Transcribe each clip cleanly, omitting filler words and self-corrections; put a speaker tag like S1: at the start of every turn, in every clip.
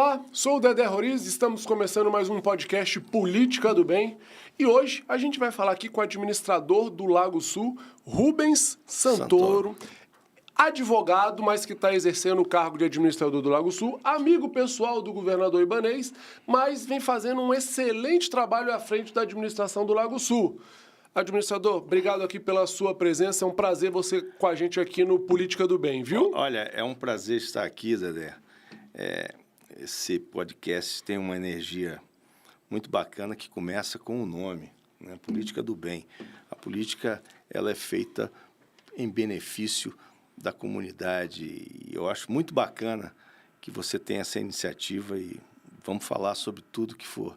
S1: Olá, sou o Dedé Roriz, estamos começando mais um podcast Política do Bem e hoje a gente vai falar aqui com o administrador do Lago Sul, Rubens Santoro, advogado, mas que está exercendo o cargo de administrador do Lago Sul, amigo pessoal do governador Ibanez, mas vem fazendo um excelente trabalho à frente da administração do Lago Sul. Administrador, obrigado aqui pela sua presença, é um prazer você com a gente aqui no Política do Bem, viu?
S2: Olha, é um prazer estar aqui, Dedé. Esse podcast tem uma energia muito bacana que começa com o nome, né? Política do Bem. A política ela é feita em benefício da comunidade e eu acho muito bacana que você tenha essa iniciativa e vamos falar sobre tudo que for.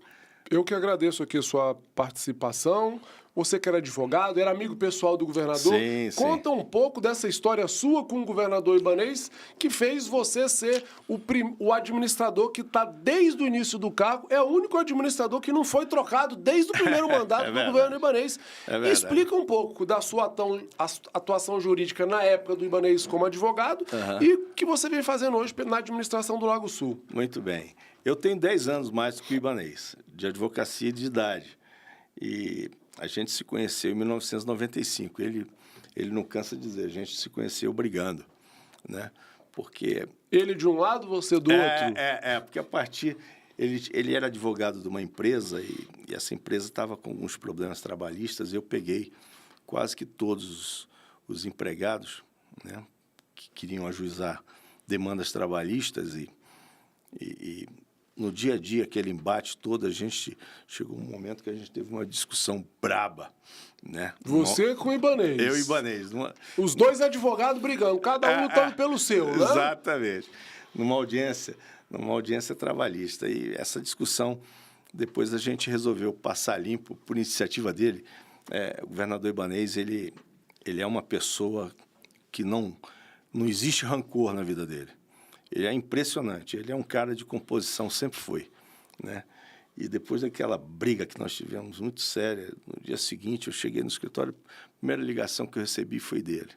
S1: Eu que agradeço aqui a sua participação. Você que era advogado, era amigo pessoal do governador.
S2: Sim,
S1: Conta um pouco dessa história sua com o governador Ibanez, que fez você ser o administrador que está desde o início do cargo. É o único administrador que não foi trocado desde o primeiro mandato do governo Ibanez. Explica um pouco da sua atuação jurídica na época do Ibanez como advogado e o que você vem fazendo hoje na administração do Lago Sul.
S2: Muito bem. Eu tenho 10 anos mais do que o Ibanez, de advocacia e de idade. E a gente se conheceu em 1995. Ele não cansa de dizer, a gente se conheceu brigando, né? Porque...
S1: Ele de um lado, você do outro?
S2: Porque a partir... Ele era advogado de uma empresa e essa empresa estava com alguns problemas trabalhistas. Eu peguei quase que todos os empregados, né, que queriam ajuizar demandas trabalhistas e no dia a dia, aquele embate todo, a gente chegou um momento que a gente teve uma discussão braba, né?
S1: Você com o Ibanez.
S2: Eu e o Ibanez.
S1: Os dois advogados brigando, cada um lutando pelo seu, né?
S2: Exatamente. Numa audiência trabalhista. E essa discussão, depois a gente resolveu passar limpo por iniciativa dele. O governador Ibanez, ele é uma pessoa que não existe rancor na vida dele. Ele é impressionante, ele é um cara de composição, sempre foi, né? E depois daquela briga que nós tivemos muito séria, no dia seguinte eu cheguei no escritório, a primeira ligação que eu recebi foi dele.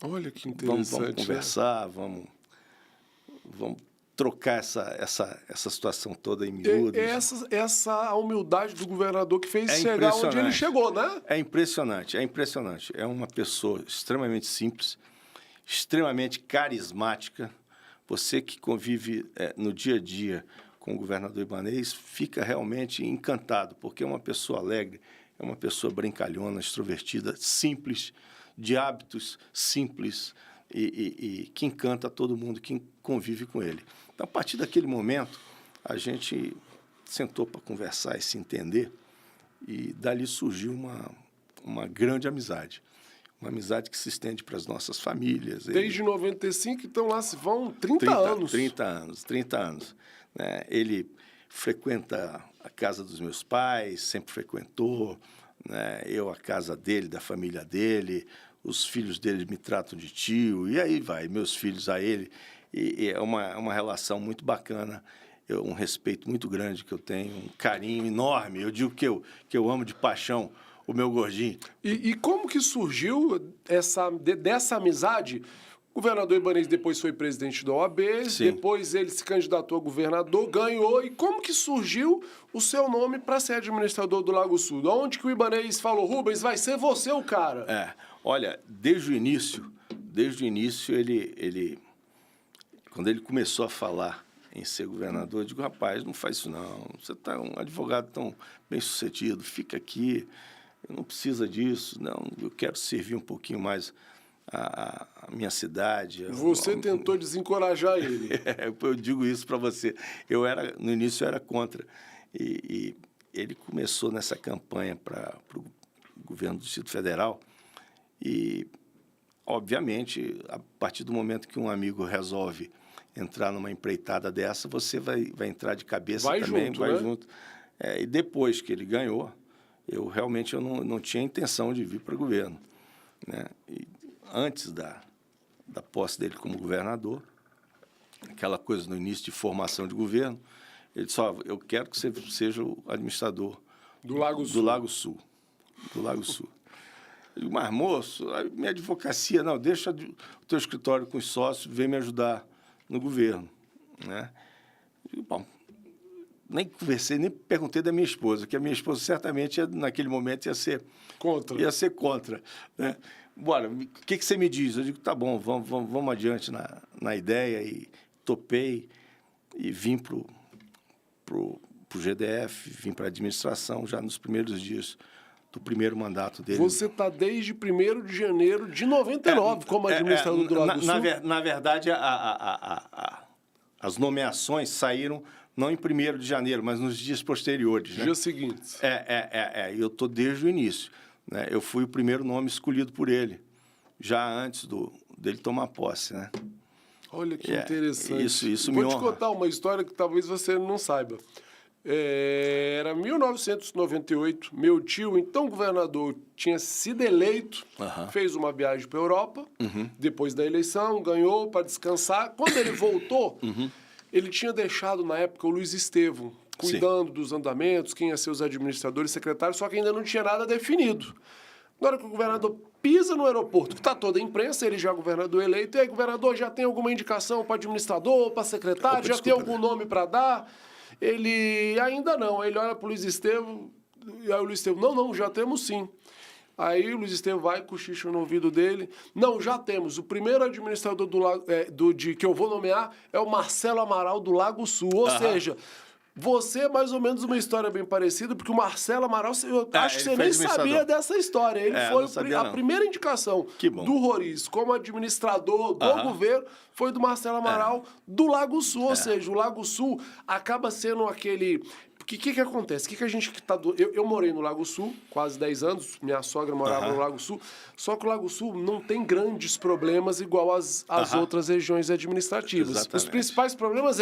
S1: Olha que interessante.
S2: Vamos conversar, vamos trocar essa situação toda em miúdos.
S1: Essa humildade do governador que fez chegar onde ele chegou, né?
S2: É impressionante. É uma pessoa extremamente simples, extremamente carismática. Você que convive no dia a dia com o governador Ibanez fica realmente encantado, porque é uma pessoa alegre, é uma pessoa brincalhona, extrovertida, simples, de hábitos simples e que encanta todo mundo que convive com ele. Então, a partir daquele momento, a gente sentou para conversar e se entender e dali surgiu uma grande amizade. Uma amizade que se estende para as nossas famílias.
S1: Desde 95, então lá se vão 30 anos.
S2: 30 anos. Né? Ele frequenta a casa dos meus pais, sempre frequentou, né? Eu a casa dele, da família dele, os filhos dele me tratam de tio, e aí vai, meus filhos a ele. E é uma relação muito bacana, um respeito muito grande que eu tenho, um carinho enorme. Eu digo que eu amo de paixão o meu gordinho.
S1: E como que surgiu dessa amizade? O governador Ibanez depois foi presidente da OAB, depois ele se candidatou a governador, ganhou. E como que surgiu o seu nome para ser administrador do Lago Sul? Onde que o Ibanez falou, Rubens, vai ser você o cara?
S2: Olha, desde o início, ele quando ele começou a falar em ser governador, eu digo, rapaz, não faz isso não. Você está um advogado tão bem-sucedido, fica aqui. Eu não preciso disso, não. Eu quero servir um pouquinho mais a minha cidade.
S1: Você tentou desencorajar ele.
S2: Eu digo isso para você. No início, eu era contra. E ele começou nessa campanha para o governo do Distrito Federal. E, obviamente, a partir do momento que um amigo resolve entrar numa empreitada dessa, você vai entrar de cabeça também. Vai junto. E depois que ele ganhou, eu realmente não tinha intenção de vir para o governo, né? E antes da posse dele como governador, aquela coisa no início de formação de governo, ele disse, eu quero que você seja o administrador
S1: do Lago
S2: Sul. Eu digo, mas moço, a minha advocacia, não, deixa o teu escritório com os sócios, vem me ajudar no governo, né? Bom, nem conversei, nem perguntei da minha esposa, que a minha esposa certamente, naquele momento, ia ser contra. Né? Bora, o que você me diz? Eu digo, tá bom, vamos adiante na ideia, e topei e vim para o GDF, vim para a administração já nos primeiros dias do primeiro mandato dele.
S1: Você está desde 1º de janeiro de 99 como administrador do Lago Sul?
S2: Na verdade, as nomeações saíram não em 1º de janeiro, mas nos dias posteriores. Né?
S1: Dias seguintes.
S2: Eu estou desde o início. Né? Eu fui o primeiro nome escolhido por ele, já antes dele tomar posse. Né?
S1: Olha que interessante.
S2: Isso me honra.
S1: Vou te contar uma história que talvez você não saiba. Era 1998, meu tio, então governador, tinha sido eleito, fez uma viagem para a Europa, depois da eleição, ganhou para descansar. Quando ele voltou, ele tinha deixado, na época, o Luiz Estevam, cuidando dos andamentos, quem ia ser os administradores, secretários, só que ainda não tinha nada definido. Na hora que o governador pisa no aeroporto, que está toda a imprensa, ele já é governador eleito, e aí, governador, já tem alguma indicação para administrador, para secretário, já tem algum nome para dar? Ele ainda não. Ele olha para o Luiz Estevam, e aí o Luiz Estevam, não, já temos sim. Aí o Luiz Estevam vai, cochicha no ouvido dele. Não, já temos. O primeiro administrador que eu vou nomear é o Marcelo Amaral do Lago Sul. Ou seja, você é mais ou menos uma história bem parecida, porque o Marcelo Amaral, eu acho que você nem sabia dessa história. Ele foi a primeira indicação do Roriz como administrador do governo, foi do Marcelo Amaral do Lago Sul. Ou seja, o Lago Sul acaba sendo aquele... O que acontece? O que a gente que tá eu morei no Lago Sul, quase 10 anos, minha sogra morava no Lago Sul, só que o Lago Sul não tem grandes problemas igual as outras regiões administrativas.
S2: Exatamente.
S1: Os principais problemas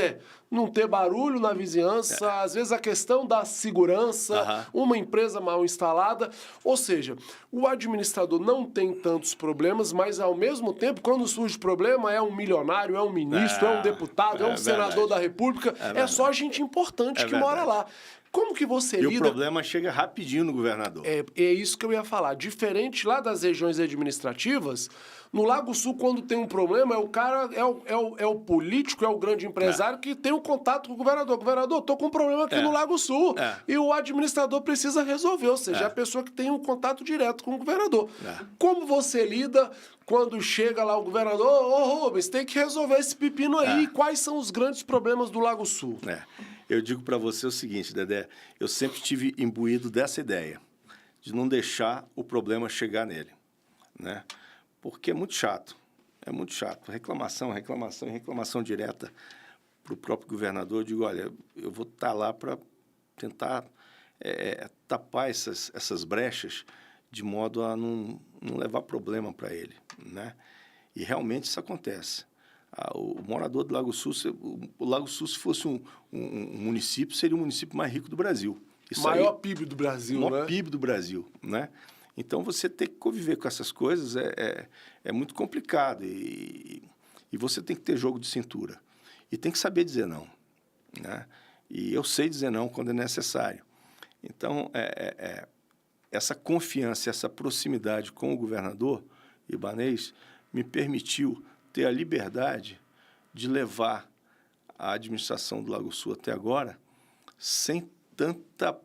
S1: não ter barulho na vizinhança, às vezes a questão da segurança, uma empresa mal instalada. Ou seja, o administrador não tem tantos problemas, mas ao mesmo tempo, quando surge problema, é um milionário, é um ministro, é um deputado, é um senador da República, é só gente importante que mora lá. Como que você lida...
S2: E o problema chega rapidinho no governador.
S1: É isso que eu ia falar. Diferente lá das regiões administrativas, no Lago Sul, quando tem um problema, é o cara, é o político, é o grande empresário que tem um contato com o governador. Governador, tô com um problema aqui no Lago Sul. E o administrador precisa resolver, ou seja, é a pessoa que tem um contato direto com o governador. Como você lida quando chega lá o governador, Rubens, tem que resolver esse pepino aí. Quais são os grandes problemas do Lago Sul?
S2: Eu digo para você o seguinte, Dedé, eu sempre tive imbuído dessa ideia, de não deixar o problema chegar nele, né? Porque é muito chato, reclamação e reclamação direta para o próprio governador. Eu digo, olha, eu vou estar lá para tentar tapar essas brechas de modo a não levar problema para ele, né? E realmente isso acontece. O morador do Lago Sul, o Lago Sul, se fosse um município, seria o município mais rico do Brasil.
S1: Maior PIB do Brasil, né?
S2: Maior PIB do Brasil, né? Então, você ter que conviver com essas coisas é muito complicado. E você tem que ter jogo de cintura. E tem que saber dizer não, né? E eu sei dizer não quando é necessário. Então, essa confiança, essa proximidade com o governador Ibanez me permitiu ter a liberdade de levar a administração do Lago Sul até agora sem tanta...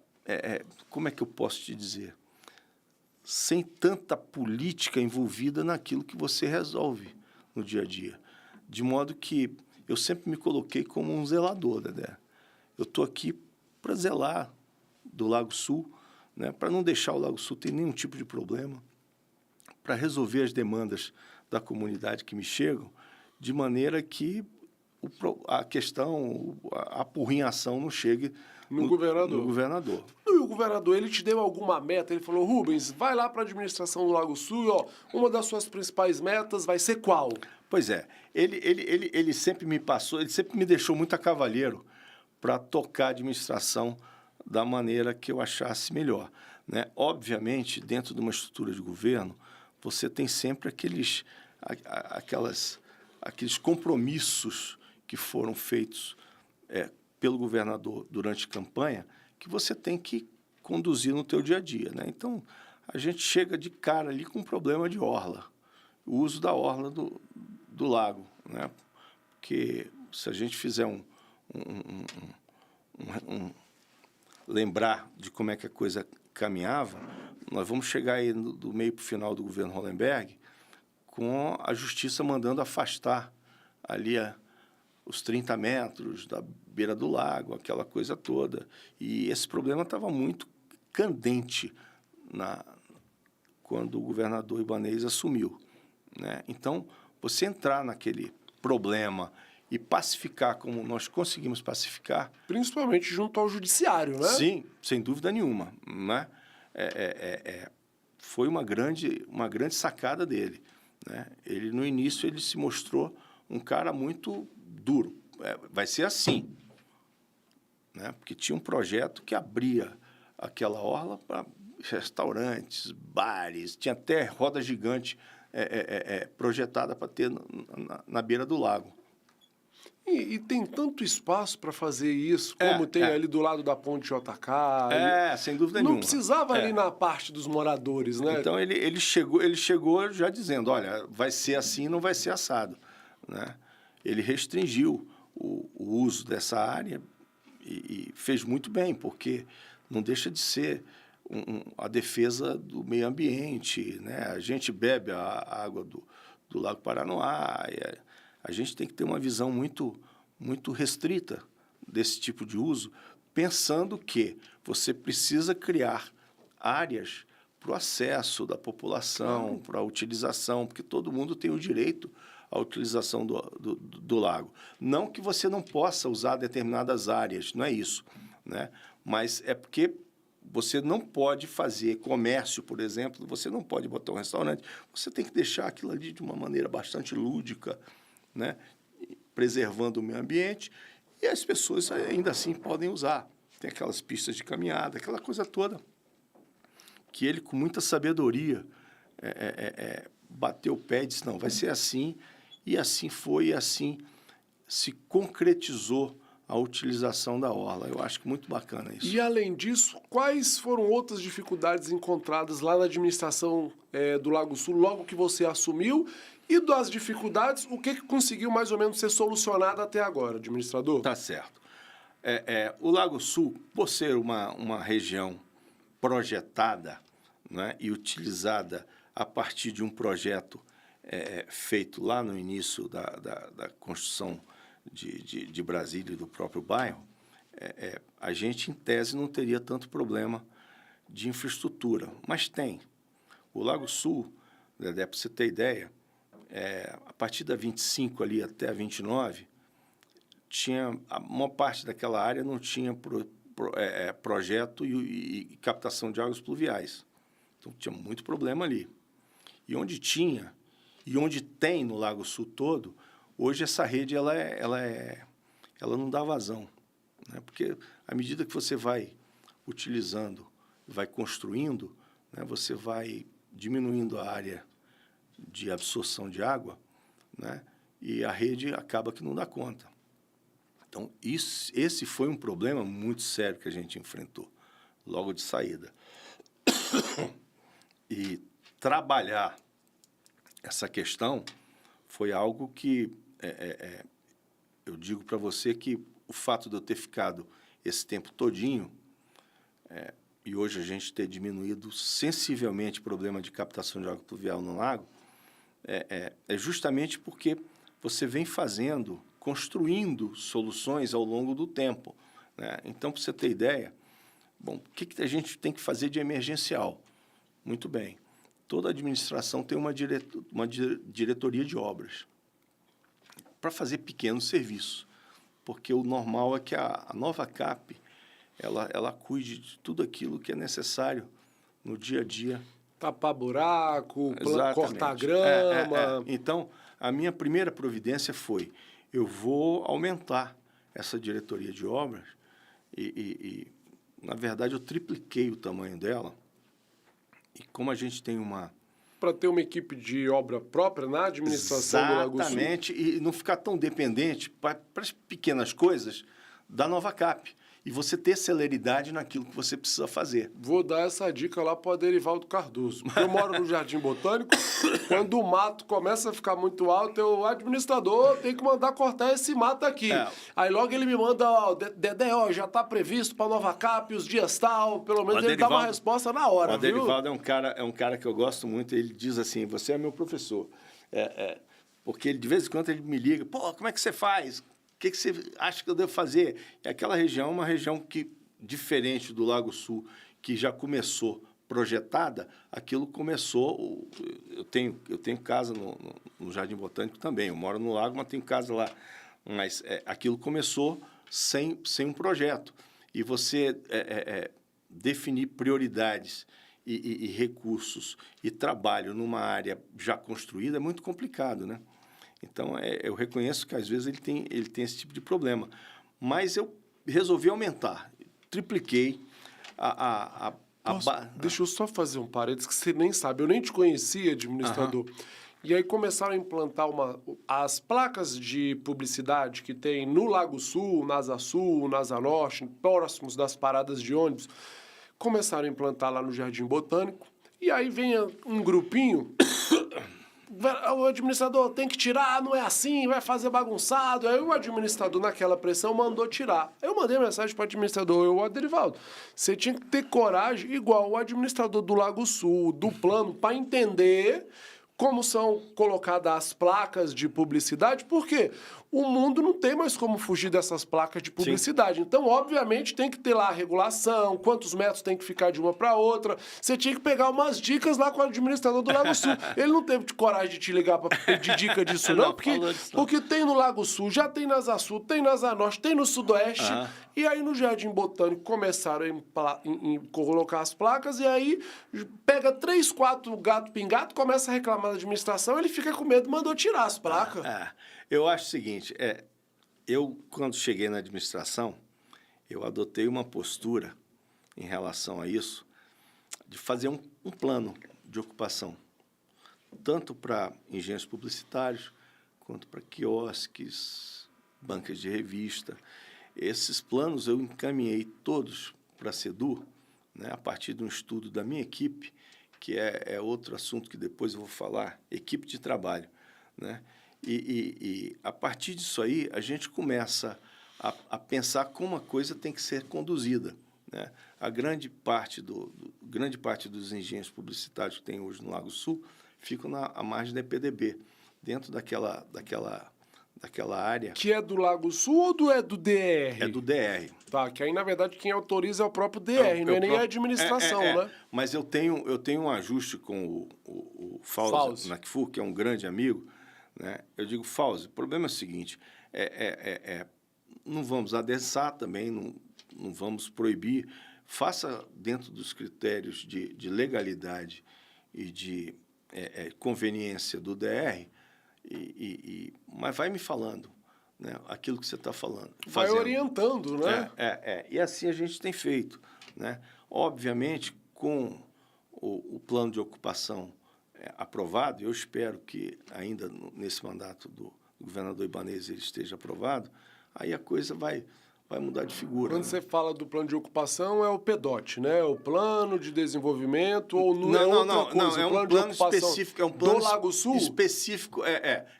S2: como é que eu posso te dizer? Sem tanta política envolvida naquilo que você resolve no dia a dia. De modo que eu sempre me coloquei como um zelador, Dedé. Eu estou aqui para zelar do Lago Sul, né, para não deixar o Lago Sul ter nenhum tipo de problema, para resolver as demandas da comunidade que me chegam, de maneira que a questão, a apurrinhação não chegue no governador.
S1: E o governador, ele te deu alguma meta? Ele falou, Rubens, vai lá para a administração do Lago Sul, ó, uma das suas principais metas vai ser qual?
S2: Pois é, ele sempre me passou, ele sempre me deixou muito a cavalheiro para tocar a administração da maneira que eu achasse melhor, né? Obviamente, dentro de uma estrutura de governo, você tem sempre aqueles compromissos que foram feitos pelo governador durante a campanha, que você tem que conduzir no teu dia a dia, né? Então, a gente chega de cara ali com um problema de orla, o uso da orla do lago, né? Porque se a gente fizer lembrar de como é que a coisa caminhava, nós vamos chegar aí do meio para o final do governo Hollenberg com a justiça mandando afastar ali os 30 metros da beira do lago, aquela coisa toda. E esse problema estava muito candente quando o governador Ibanez assumiu, né? Então, você entrar naquele problema e pacificar como nós conseguimos pacificar...
S1: Principalmente junto ao judiciário, né?
S2: Sim, sem dúvida nenhuma, né? Foi uma grande sacada dele, né? Ele, no início, ele se mostrou um cara muito duro. Vai ser assim, né? Porque tinha um projeto que abria aquela orla para restaurantes, bares, tinha até roda gigante projetada para ter na beira do lago.
S1: E tem tanto espaço para fazer isso, como tem ali do lado da ponte JK.
S2: Sem dúvida nenhuma.
S1: Não precisava ali na parte dos moradores, né?
S2: Então, ele chegou já dizendo, olha, vai ser assim, não vai ser assado, né? Ele restringiu o uso dessa área e fez muito bem, porque não deixa de ser a defesa do meio ambiente, né? A gente bebe a água do Lago Paranoá, a gente tem que ter uma visão muito, muito restrita desse tipo de uso, pensando que você precisa criar áreas para o acesso da população, para a utilização, porque todo mundo tem o direito à utilização do lago. Não que você não possa usar determinadas áreas, não é isso, né? Mas é porque você não pode fazer comércio, por exemplo, você não pode botar um restaurante, você tem que deixar aquilo ali de uma maneira bastante lúdica, né? Preservando o meio ambiente, e as pessoas ainda assim podem usar. Tem aquelas pistas de caminhada, aquela coisa toda, que ele, com muita sabedoria, bateu o pé e disse, não, vai ser assim, e assim foi, e assim se concretizou a utilização da orla. Eu acho que muito bacana isso.
S1: E, além disso, quais foram outras dificuldades encontradas lá na administração do Lago Sul, logo que você assumiu? E das dificuldades, o que conseguiu mais ou menos ser solucionado até agora, administrador?
S2: Tá certo. O Lago Sul, por ser uma região projetada, né, e utilizada a partir de um projeto feito lá no início da construção de Brasília e do próprio bairro, a gente, em tese, não teria tanto problema de infraestrutura. Mas tem. O Lago Sul, Dedé, para você ter ideia, a partir da 25 ali até a 29, uma parte daquela área não tinha projeto e captação de águas pluviais. Então, tinha muito problema ali. E onde tinha, e onde tem no Lago Sul todo, hoje essa rede ela não dá vazão, né? Porque à medida que você vai utilizando, vai construindo, né, você vai diminuindo a área de absorção de água, né, e a rede acaba que não dá conta. Então, esse foi um problema muito sério que a gente enfrentou logo de saída. E trabalhar essa questão foi algo que eu digo para você que o fato de eu ter ficado esse tempo todinho e hoje a gente ter diminuído sensivelmente o problema de captação de água pluvial no lago é justamente porque você vem construindo soluções ao longo do tempo, né? Então, para você ter ideia, bom, o que a gente tem que fazer de emergencial? Muito bem. Toda administração tem uma diretoria de obras para fazer pequenos serviços, porque o normal é que a nova CAP ela cuide de tudo aquilo que é necessário no dia a dia.
S1: Tapar buraco, cortar
S2: Exatamente.
S1: grama.
S2: Então, a minha primeira providência foi, eu vou aumentar essa diretoria de obras e na verdade, eu tripliquei o tamanho dela. E como a gente tem
S1: para ter uma equipe de obra própria na administração do Lago Sul.
S2: Exatamente, e não ficar tão dependente para as pequenas coisas da nova CAP. e você ter celeridade naquilo que você precisa fazer.
S1: Vou dar essa dica lá para o Aderivaldo Cardoso. Eu moro no Jardim Botânico, quando o mato começa a ficar muito alto, o administrador tem que mandar cortar esse mato aqui. Aí logo ele me manda, ó, Dedé, ó, já está previsto para Nova Cap, os dias tal, pelo menos ele dá uma resposta na hora, viu?
S2: O Aderivaldo é um cara que eu gosto muito, ele diz assim, você é meu professor. Porque ele, de vez em quando ele me liga, pô, como é que você faz? O que você acha que eu devo fazer? E aquela região é uma região que, diferente do Lago Sul, que já começou projetada, aquilo começou... Eu tenho casa no Jardim Botânico também, eu moro no Lago, mas tenho casa lá. Mas aquilo começou sem um projeto. E você definir prioridades e recursos e trabalho numa área já construída é muito complicado, né? Então, eu reconheço que, às vezes, ele tem esse tipo de problema. Mas eu resolvi aumentar. Tripliquei
S1: Deixa eu só fazer um parênteses que você nem sabe. Eu nem te conhecia, administrador. E aí começaram a implantar as placas de publicidade que tem no Lago Sul, na Asa Sul, na Asa Norte, próximos das paradas de ônibus. Começaram a implantar lá no Jardim Botânico. E aí vem um grupinho... O administrador tem que tirar, não é assim, vai fazer bagunçado. Aí o administrador, naquela pressão, mandou tirar. Eu mandei mensagem para o administrador, Aderivaldo, você tinha que ter coragem, igual o administrador do Lago Sul, do plano, para entender como são colocadas as placas de publicidade, porque o mundo não tem mais como fugir dessas placas de publicidade. Sim. Então, obviamente, tem que ter lá a regulação, quantos metros tem que ficar de uma para outra. Você tinha que pegar umas dicas lá com o administrador do Lago Sul. Ele não teve coragem de te ligar para pedir dica disso, não, porque tem no Lago Sul, já tem na Asa Sul, tem na Asa Norte, tem no Sudoeste. E aí, no Jardim Botânico, começaram a colocar as placas, e aí pega 3, 4 gato pingato, começa a reclamar da administração, ele fica com medo, mandou tirar as placas.
S2: Eu acho o seguinte, eu, quando cheguei na administração, eu adotei uma postura em relação a isso, de fazer um plano de ocupação, tanto para engenheiros publicitários, quanto para quiosques, bancas de revista. Esses planos eu encaminhei todos para a SEDU, né, a partir de um estudo da minha equipe, que é outro assunto que depois eu vou falar, equipe de trabalho, né? E a partir disso aí, a gente começa a pensar como a coisa tem que ser conduzida, né? A grande parte dos engenhos publicitários que tem hoje no Lago Sul ficam à margem da EPDB, dentro daquela área...
S1: Que é do Lago Sul ou é do DR?
S2: É do DR.
S1: Tá, que aí, na verdade, quem autoriza é o próprio DR, não é nem a administração, né?
S2: Mas eu tenho um ajuste com o Fauzi Nakfur, que é um grande amigo, né? Eu digo, Fauzi, o problema é o seguinte, não vamos adensar também, não vamos proibir, faça dentro dos critérios de legalidade e de conveniência do DR, mas vai me falando, né, aquilo que você está falando.
S1: Vai orientando, né?
S2: E assim a gente tem feito, né? Obviamente, com o plano de ocupação aprovado, eu espero que ainda nesse mandato do governador Ibanez ele esteja aprovado, aí a coisa vai mudar de figura.
S1: Quando você fala do plano de ocupação, é o PDOT, né? O plano de desenvolvimento ou
S2: não, é um plano específico, é um plano
S1: do Lago Sul
S2: específico.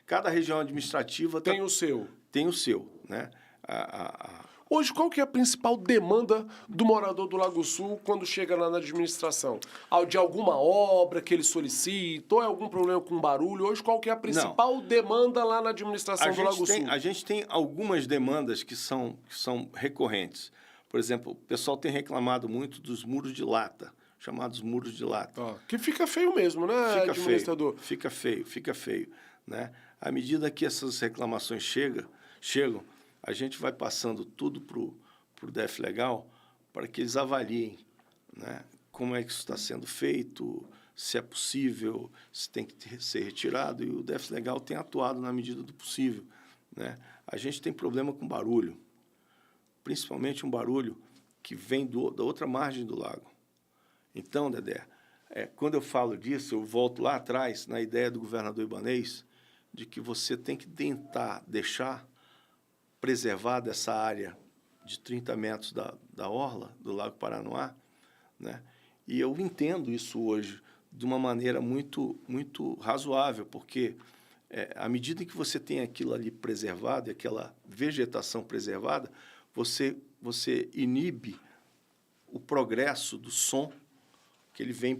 S2: Cada região administrativa
S1: tem o seu.
S2: Tem o seu, né?
S1: Hoje, qual que é a principal demanda do morador do Lago Sul quando chega lá na administração? De alguma obra que ele solicita, ou é algum problema com barulho? Hoje, qual que é a principal demanda lá na administração do Lago Sul?
S2: A gente tem algumas demandas que são recorrentes. Por exemplo, o pessoal tem reclamado muito dos muros de lata, chamados muros de lata.
S1: Que fica feio mesmo, né, administrador?
S2: Fica feio, né? À medida que essas reclamações chegam, a gente vai passando tudo para o DF Legal para que eles avaliem, né, como é que isso está sendo feito, se é possível, se tem que ser retirado, e o DF Legal tem atuado na medida do possível, né? A gente tem problema com barulho, principalmente um barulho que vem da outra margem do lago. Então, Dedé, quando eu falo disso, eu volto lá atrás na ideia do governador Ibanez de que você tem que tentar deixar preservada essa área de 30 metros da orla do Lago Paranoá, né? E eu entendo isso hoje de uma maneira muito, muito razoável, porque à medida que você tem aquilo ali preservado, aquela vegetação preservada, você inibe o progresso do som que ele vem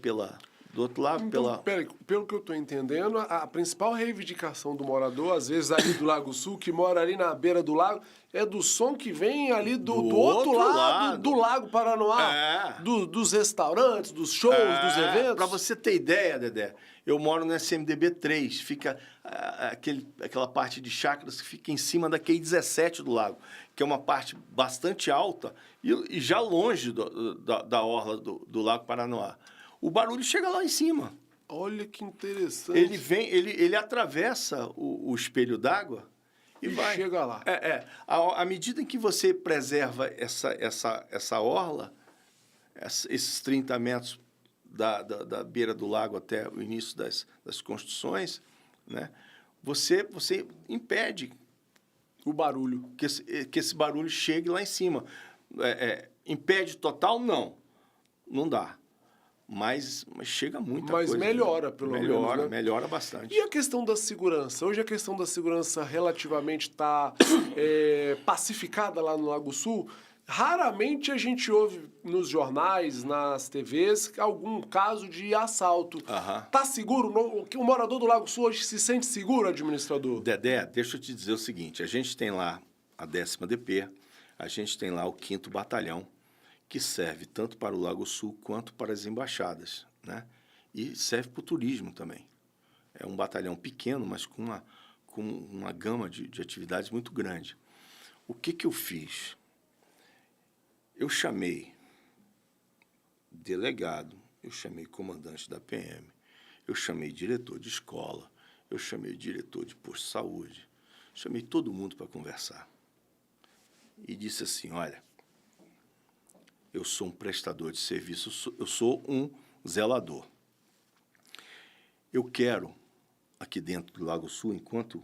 S2: do outro lado.
S1: Então, peraí, pelo que eu estou entendendo, a principal reivindicação do morador, às vezes ali do Lago Sul, que mora ali na beira do lago, é do som que vem ali do outro lado do Lago Paranoá, dos restaurantes, dos shows, dos eventos.
S2: Para você ter ideia, Dedé, eu moro no SMDB 3, fica aquela parte de chácaras que fica em cima da QI17 do lago, que é uma parte bastante alta e já longe da orla do Lago Paranoá. O barulho chega lá em cima.
S1: Olha que interessante.
S2: Ele atravessa o espelho d'água e vai.
S1: Chega lá.
S2: À medida em que você preserva essa orla, esses 30 metros da beira do lago até o início das construções, né, você impede
S1: o barulho.
S2: Que esse barulho chegue lá em cima. Impede total? Não dá. Mas chega muita coisa.
S1: Mas melhora, pelo menos, né?
S2: Melhora bastante.
S1: E a questão da segurança? Hoje a questão da segurança relativamente está pacificada lá no Lago Sul. Raramente a gente ouve nos jornais, nas TVs, algum caso de assalto. Tá seguro? O morador do Lago Sul hoje se sente seguro, administrador?
S2: Dedé, deixa eu te dizer o seguinte. A gente tem lá a 10ª DP, a gente tem lá o 5º Batalhão, que serve tanto para o Lago Sul quanto para as embaixadas, né? E serve para o turismo também. É um batalhão pequeno, mas com uma gama de atividades muito grande. O que eu fiz? Eu chamei delegado, eu chamei comandante da PM, eu chamei diretor de escola, eu chamei diretor de posto de saúde, chamei todo mundo para conversar. E disse assim, olha, eu sou um prestador de serviço, eu sou um zelador. Eu quero, aqui dentro do Lago Sul, enquanto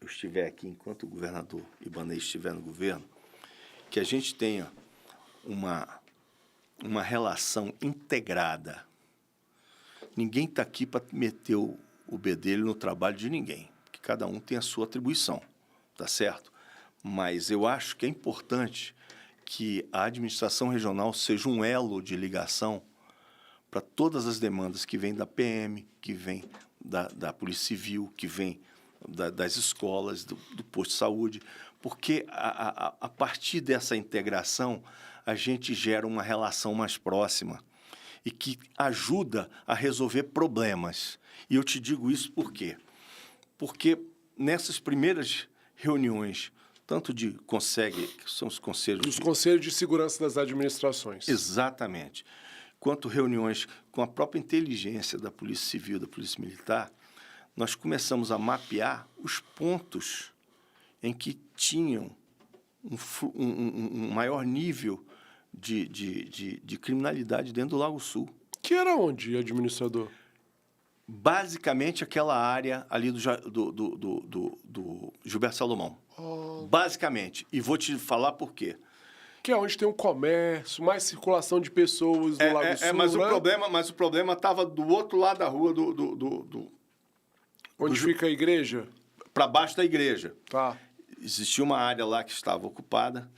S2: eu estiver aqui, enquanto o governador Ibanez estiver no governo, que a gente tenha uma relação integrada. Ninguém está aqui para meter o bedelho no trabalho de ninguém, porque cada um tem a sua atribuição, tá certo? Mas eu acho que é importante que a administração regional seja um elo de ligação para todas as demandas que vêm da PM, que vêm da Polícia Civil, que vêm das escolas, do posto de saúde, porque a partir dessa integração a gente gera uma relação mais próxima e que ajuda a resolver problemas. E eu te digo isso por quê? Porque nessas primeiras reuniões, tanto de CONSEG, que são os conselhos...
S1: Os conselhos de segurança das administrações.
S2: Exatamente. Quanto reuniões com a própria inteligência da Polícia Civil, da Polícia Militar, nós começamos a mapear os pontos em que tinham um maior nível de criminalidade dentro do Lago Sul.
S1: Que era onde, administrador?
S2: Basicamente, aquela área ali do Gilberto Salomão. Basicamente. E vou te falar por quê.
S1: Que é onde tem um comércio, mais circulação de pessoas no Lago Sul,
S2: mas o problema estava do outro lado da rua
S1: onde fica a igreja?
S2: Para baixo da igreja.
S1: Tá.
S2: Existia uma área lá que estava ocupada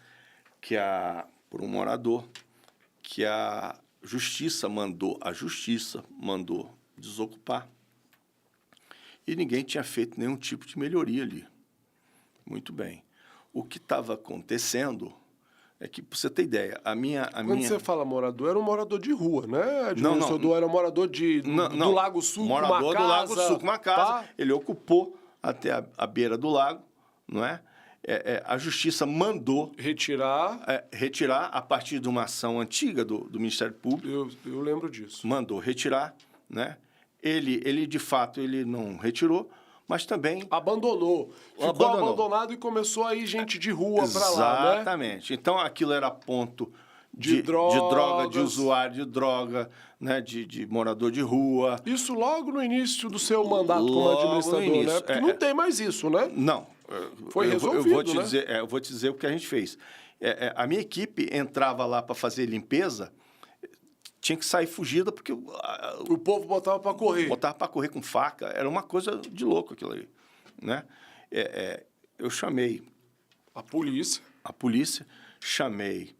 S2: por um morador, que a justiça mandou desocupar. E ninguém tinha feito nenhum tipo de melhoria ali. Muito bem. O que estava acontecendo é que, para você ter ideia,
S1: Quando você fala morador, era um morador de rua, né? Administrador era um morador do Lago Sul com uma casa.
S2: Morador do Lago Sul com uma casa.
S1: Tá?
S2: Ele ocupou até a beira do lago, não é? A justiça mandou
S1: retirar
S2: a partir de uma ação antiga do Ministério Público.
S1: Eu lembro disso.
S2: Mandou retirar, né? Ele de fato, ele não retirou, mas também...
S1: Abandonou. Ficou abandonado e começou a ir gente de rua para lá, né?
S2: Exatamente. Então, aquilo era ponto de droga, de usuário de droga, né? de morador de rua.
S1: Isso logo no início do seu mandato como administrador, né? Porque não tem mais isso, né?
S2: Não.
S1: Foi resolvido,
S2: eu vou te dizer o que a gente fez. A minha equipe entrava lá para fazer limpeza, tinha que sair fugida porque
S1: O povo botava para correr.
S2: botava para correr com faca. Era uma coisa de louco aquilo aí, né? Eu chamei
S1: A polícia.
S2: a polícia, chamei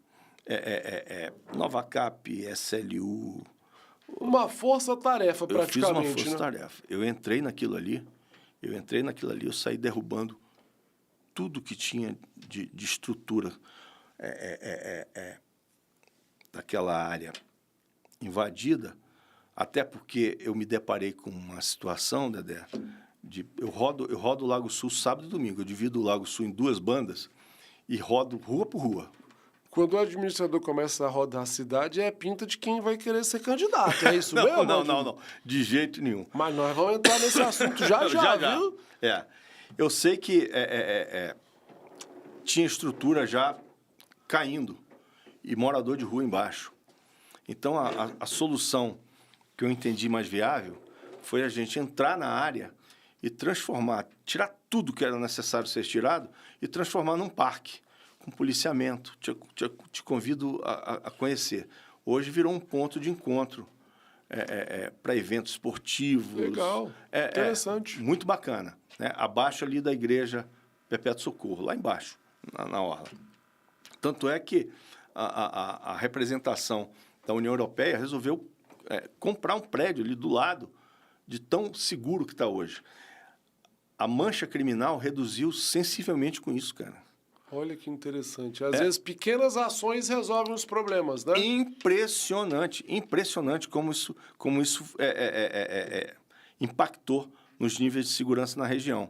S2: Novacap, SLU.
S1: Uma força-tarefa,
S2: Eu fiz uma
S1: praticamente, né?
S2: força-tarefa. Eu entrei naquilo ali, eu saí derrubando tudo que tinha de estrutura daquela área invadida, até porque eu me deparei com uma situação, Dedé, eu rodo o Lago Sul sábado e domingo, eu divido o Lago Sul em 2 bandas e rodo rua por rua.
S1: Quando o administrador começa a rodar a cidade, é pinta de quem vai querer ser candidato. É isso mesmo?
S2: Não, de jeito nenhum.
S1: Mas nós vamos entrar nesse assunto já, viu?
S2: Eu sei que tinha estrutura já caindo e morador de rua embaixo. Então, a solução que eu entendi mais viável foi a gente entrar na área e transformar, tirar tudo que era necessário ser tirado e transformar num parque, com policiamento. Te convido a conhecer. Hoje virou um ponto de encontro para eventos esportivos.
S1: Legal, interessante.
S2: Muito bacana, né? Abaixo ali da igreja Perpétuo Socorro, lá embaixo, na orla. Tanto é que a representação da União Europeia resolveu comprar um prédio ali do lado de tão seguro que está hoje. A mancha criminal reduziu sensivelmente com isso, cara.
S1: Olha que interessante. Às vezes, pequenas ações resolvem os problemas, né?
S2: Impressionante como isso impactou nos níveis de segurança na região.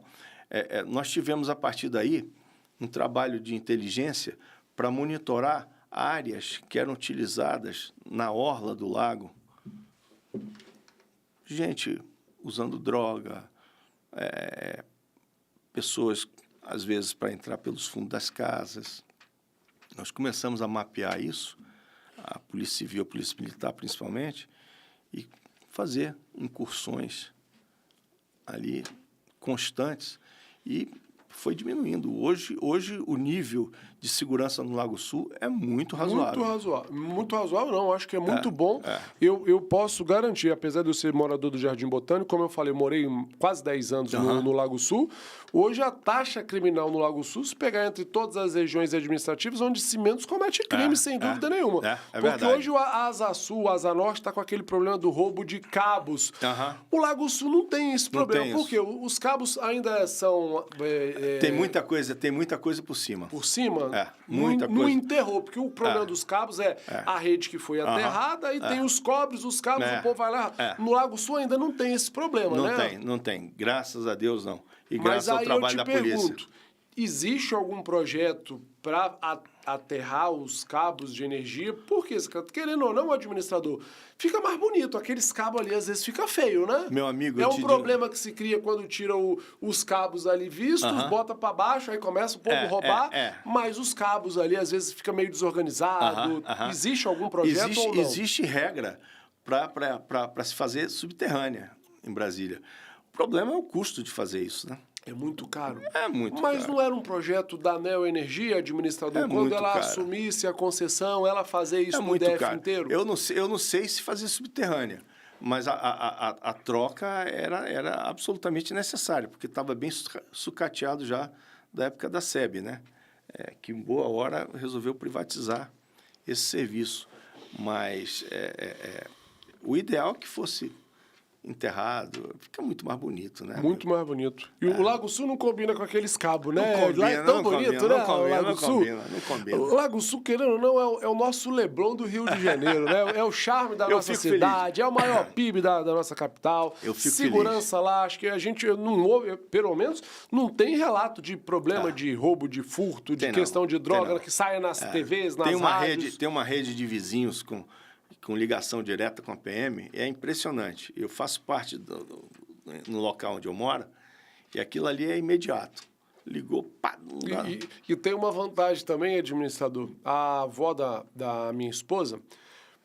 S2: Nós tivemos, a partir daí, um trabalho de inteligência para monitorar áreas que eram utilizadas na orla do lago. Gente usando droga, pessoas, às vezes, para entrar pelos fundos das casas. Nós começamos a mapear isso, a Polícia Civil, a Polícia Militar, principalmente, e fazer incursões ali constantes e foi diminuindo. Hoje o nível de segurança no Lago Sul é muito razoável.
S1: Muito razoável, não. Acho que é muito bom. Eu posso garantir, apesar de eu ser morador do Jardim Botânico, como eu falei, morei quase 10 anos no Lago Sul. Hoje a taxa criminal no Lago Sul, se pegar entre todas as regiões administrativas, onde se menos comete crime, sem dúvida nenhuma. Porque
S2: verdade.
S1: hoje a Asa Sul, a Asa Norte está com aquele problema do roubo de cabos. O Lago Sul não tem esse problema. Por quê? Os cabos ainda são...
S2: Tem muita coisa por cima.
S1: Por cima?
S2: Muita coisa.
S1: Não enterrou, porque o problema dos cabos é a rede que foi aterrada e tem os cobres, os cabos, o povo vai lá. No Lago Sul ainda não tem esse problema, né?
S2: Não tem. Graças a Deus, não. E
S1: Mas
S2: graças ao trabalho da polícia.
S1: Existe algum projeto para aterrar os cabos de energia? Porque, querendo ou não, o administrador, fica mais bonito. Aqueles cabos ali, às vezes, fica feio, né?
S2: Meu amigo,
S1: é um problema que se cria quando tira os cabos ali vistos, bota para baixo, aí começa o povo a roubar, mas os cabos ali, às vezes, fica meio desorganizado. Existe algum projeto ou não?
S2: Existe regra para se fazer subterrânea em Brasília. O problema é o custo de fazer isso, né?
S1: É muito caro.
S2: É muito
S1: Mas
S2: caro.
S1: não era um projeto da Neo Energia, administrador, quando ela assumisse a concessão, ela fazer isso no DF inteiro?
S2: Eu não sei se fazer subterrânea, mas a troca era absolutamente necessária, porque estava bem sucateado já da época da SEB, né? Que em boa hora resolveu privatizar esse serviço. Mas o ideal é que fosse enterrado, fica muito mais bonito, né?
S1: Muito mais bonito. E o Lago Sul não combina com aqueles cabos, né?
S2: Não combina,
S1: lá é tão bonito, né?
S2: Não
S1: O Lago Sul.
S2: Não combina.
S1: O Lago Sul, querendo ou não, é o nosso Leblon do Rio de Janeiro, né? É o charme da nossa cidade, é o maior PIB da nossa capital.
S2: Eu fico
S1: Segurança
S2: feliz.
S1: lá, acho que a gente não ouve, pelo menos, não tem relato de problema de roubo, de furto, de questão de droga que saia nas TVs, nas rádios.
S2: Tem uma rede de vizinhos com ligação direta com a PM, é impressionante. Eu faço parte no local onde eu moro e aquilo ali é imediato. Ligou, pá, não dá.
S1: E tem uma vantagem também, administrador. A avó da minha esposa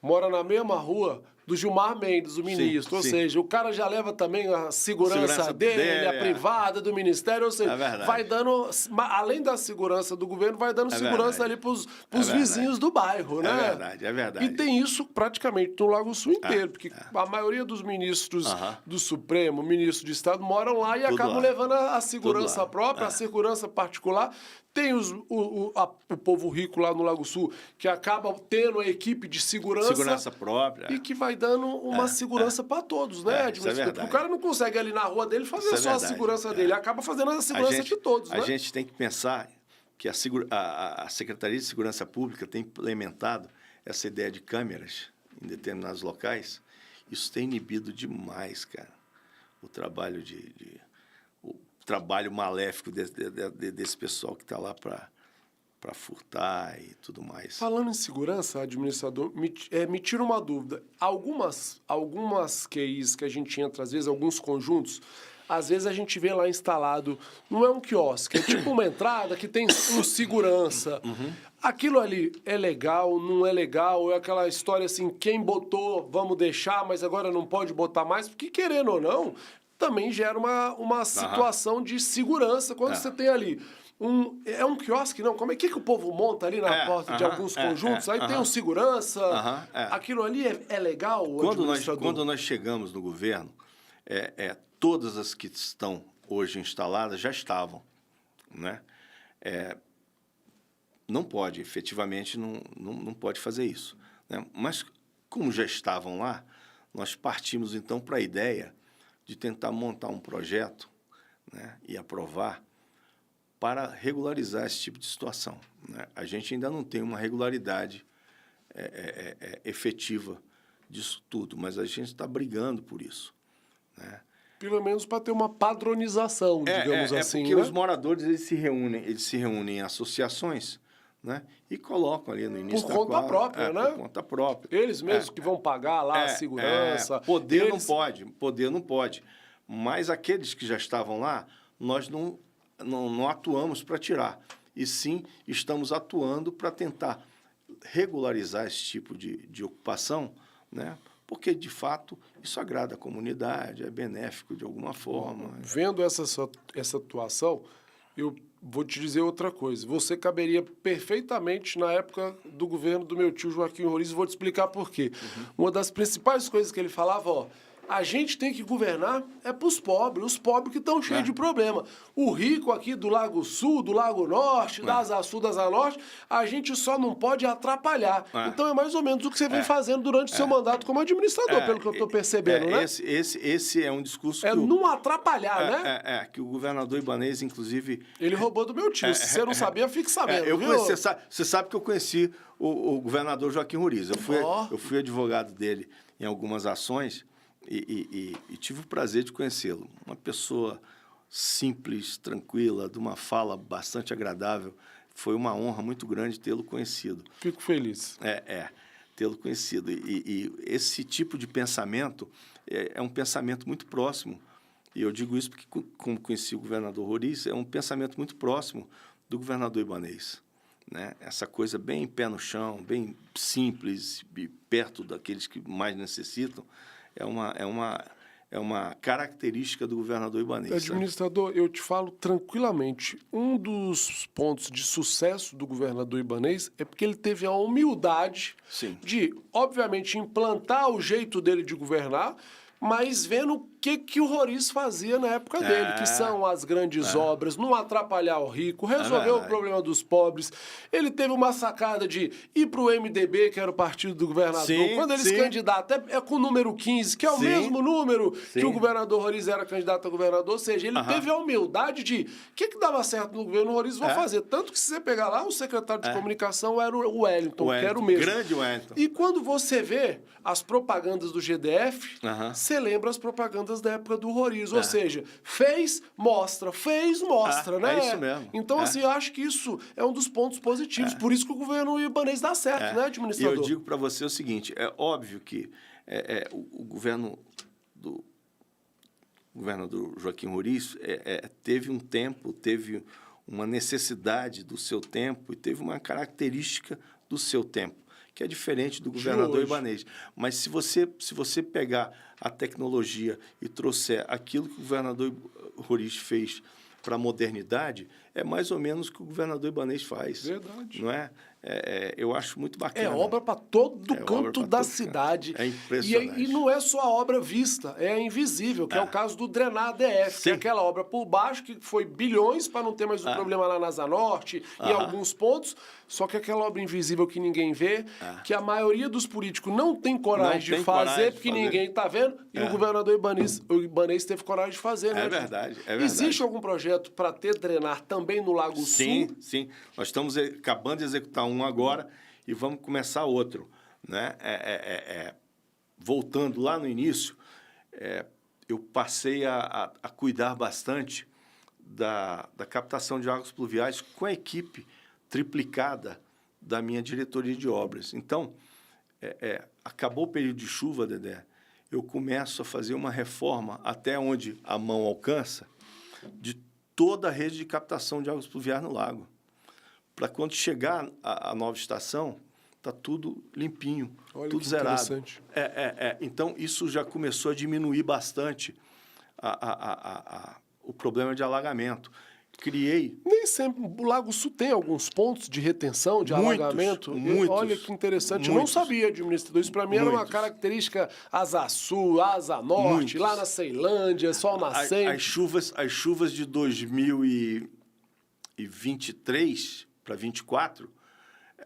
S1: mora na mesma rua do Gilmar Mendes, o ministro. Ou seja, o cara já leva também a segurança dele, a privada do ministério. Ou seja, vai dando, além da segurança do governo, vai dando segurança ali para os vizinhos do bairro, né?
S2: É verdade.
S1: E tem isso praticamente no Lago Sul inteiro, porque a maioria dos ministros do Supremo, ministro de Estado, moram lá e acabam levando a segurança própria, a segurança particular. Tem o povo rico lá no Lago Sul, que acaba tendo a equipe de segurança
S2: própria.
S1: E que vai dando uma segurança para todos, né?
S2: Porque
S1: o cara não consegue ali na rua dele fazer só a segurança dele, acaba fazendo a segurança de todos, né?
S2: A gente tem que pensar que a Secretaria de Segurança Pública tem implementado essa ideia de câmeras em determinados locais. Isso tem inibido demais, cara, o trabalho o trabalho maléfico desse pessoal que está lá para furtar e tudo mais.
S1: Falando em segurança, administrador, me tira uma dúvida. Algumas QIs que a gente entra, às vezes, alguns conjuntos, às vezes a gente vê lá instalado, não é um quiosque, é tipo uma entrada que tem um segurança. Aquilo ali é legal, não é legal? É aquela história assim, quem botou, vamos deixar, mas agora não pode botar mais? Porque, querendo ou não, também gera uma situação de segurança quando você tem ali é um quiosque, não? Como é que o povo monta ali na porta de alguns conjuntos? Aí tem um segurança. Aquilo ali é legal,
S2: quando nós chegamos no governo, todas as que estão hoje instaladas já estavam, né? Não pode, efetivamente, não pode fazer isso, né? Mas, como já estavam lá, nós partimos, então, para a ideia de tentar montar um projeto, né, e aprovar para regularizar esse tipo de situação, né? A gente ainda não tem uma regularidade efetiva disso tudo, mas a gente está brigando por isso, né?
S1: Pelo menos para ter uma padronização, digamos assim.
S2: Porque os moradores eles se reúnem em associações, né, e colocam ali no início
S1: por conta própria, né?
S2: Por conta própria.
S1: Eles mesmos que vão pagar lá a segurança.
S2: Poder não pode. Mas aqueles que já estavam lá, nós não atuamos para tirar. E sim, estamos atuando para tentar regularizar esse tipo de ocupação, né? Porque, de fato, isso agrada a comunidade, é benéfico de alguma forma.
S1: Vendo essa atuação, eu vou te dizer outra coisa. Você caberia perfeitamente na época do governo do meu tio Joaquim Roriz, e vou te explicar por quê. Uma das principais coisas que ele falava, a gente tem que governar para os pobres que estão cheios de problema. O rico aqui do Lago Sul, do Lago Norte, da Asa Sul, da Asa Norte, a gente só não pode atrapalhar. Então é mais ou menos o que você vem fazendo durante o seu mandato como administrador, pelo que eu estou percebendo, né?
S2: Esse é um discurso
S1: não atrapalhar, né?
S2: Que o governador Ibanez, inclusive...
S1: Ele roubou do meu tio. Se você não sabia, fique sabendo, viu?
S2: Você sabe que eu conheci o governador Joaquim Roriz. Eu fui advogado dele em algumas ações. E tive o prazer de conhecê-lo. Uma pessoa simples, tranquila, de uma fala bastante agradável. Foi uma honra muito grande tê-lo conhecido.
S1: Fico feliz.
S2: Tê-lo conhecido. E esse tipo de pensamento é um pensamento muito próximo. E eu digo isso porque, como conheci o governador Roriz, é um pensamento muito próximo do governador Ibanez, né? Essa coisa bem pé no chão, bem simples, perto daqueles que mais necessitam. É uma característica do governador Ibanez.
S1: Administrador, eu te falo tranquilamente, um dos pontos de sucesso do governador Ibanez é porque ele teve a humildade de, obviamente, implantar o jeito dele de governar, mas vendo o que o Roriz fazia na época dele, que são as grandes obras, não atrapalhar o rico, resolver o problema dos pobres. Ele teve uma sacada de ir para o MDB, que era o partido do governador, quando ele se candidata, é com o número 15, que é o mesmo número que o governador Roriz era candidato a governador, ou seja, ele teve a humildade de, o que dava certo no governo Roriz, vou fazer. Tanto que se você pegar lá, o secretário de comunicação era o Wellington, que era o mesmo.
S2: Grande Wellington.
S1: E quando você vê as propagandas do GDF, você lembra as propagandas da época do Roriz, ou seja, fez, mostra, né?
S2: É isso mesmo.
S1: Então, assim, eu acho que isso é um dos pontos positivos, por isso que o governo Ibanez dá certo, né, administrador?
S2: E eu digo para você o seguinte, é óbvio que o governo do governador Joaquim Roriz teve um tempo, teve uma necessidade do seu tempo e teve uma característica do seu tempo, que é diferente do governador
S1: hoje.
S2: Ibanez. Mas se você pegar a tecnologia e trouxer aquilo que o governador Roriz fez para a modernidade, é mais ou menos o que o governador Ibanez faz.
S1: Verdade.
S2: Não é? Eu acho muito bacana.
S1: É obra para todo canto da cidade.
S2: É impressionante.
S1: E não é só a obra vista, é a invisível, que é o caso do Drenar ADF, que é aquela obra por baixo, que foi bilhões para não ter mais o problema lá na Asa Norte, em alguns pontos, só que aquela obra invisível que ninguém vê, que a maioria dos políticos não tem coragem de fazer, porque ninguém está vendo, e o governador Ibanez teve coragem de fazer, né?
S2: É verdade, é verdade.
S1: Existe algum projeto para ter Drenar também no Lago Sul?
S2: Sim. Nós estamos acabando de executar um agora e vamos começar outro, né? Voltando lá no início, eu passei a cuidar bastante da captação de águas pluviais com a equipe triplicada da minha diretoria de obras. Então, acabou o período de chuva, Dedé, eu começo a fazer uma reforma até onde a mão alcança de toda a rede de captação de águas pluviais no lago. Para quando chegar a nova estação, está tudo limpinho,
S1: Olha
S2: tudo
S1: que
S2: zerado.
S1: interessante.
S2: Então, isso já começou a diminuir bastante o problema de alagamento. Criei...
S1: Nem sempre. O Lago Sul tem alguns pontos de retenção, de alagamento.
S2: Muitos.
S1: Olha que interessante. Eu não sabia, administrador. Isso para mim era uma característica Asa Sul, Asa Norte, lá na Ceilândia, Sol Nascente.
S2: As chuvas de 2023 para 2024,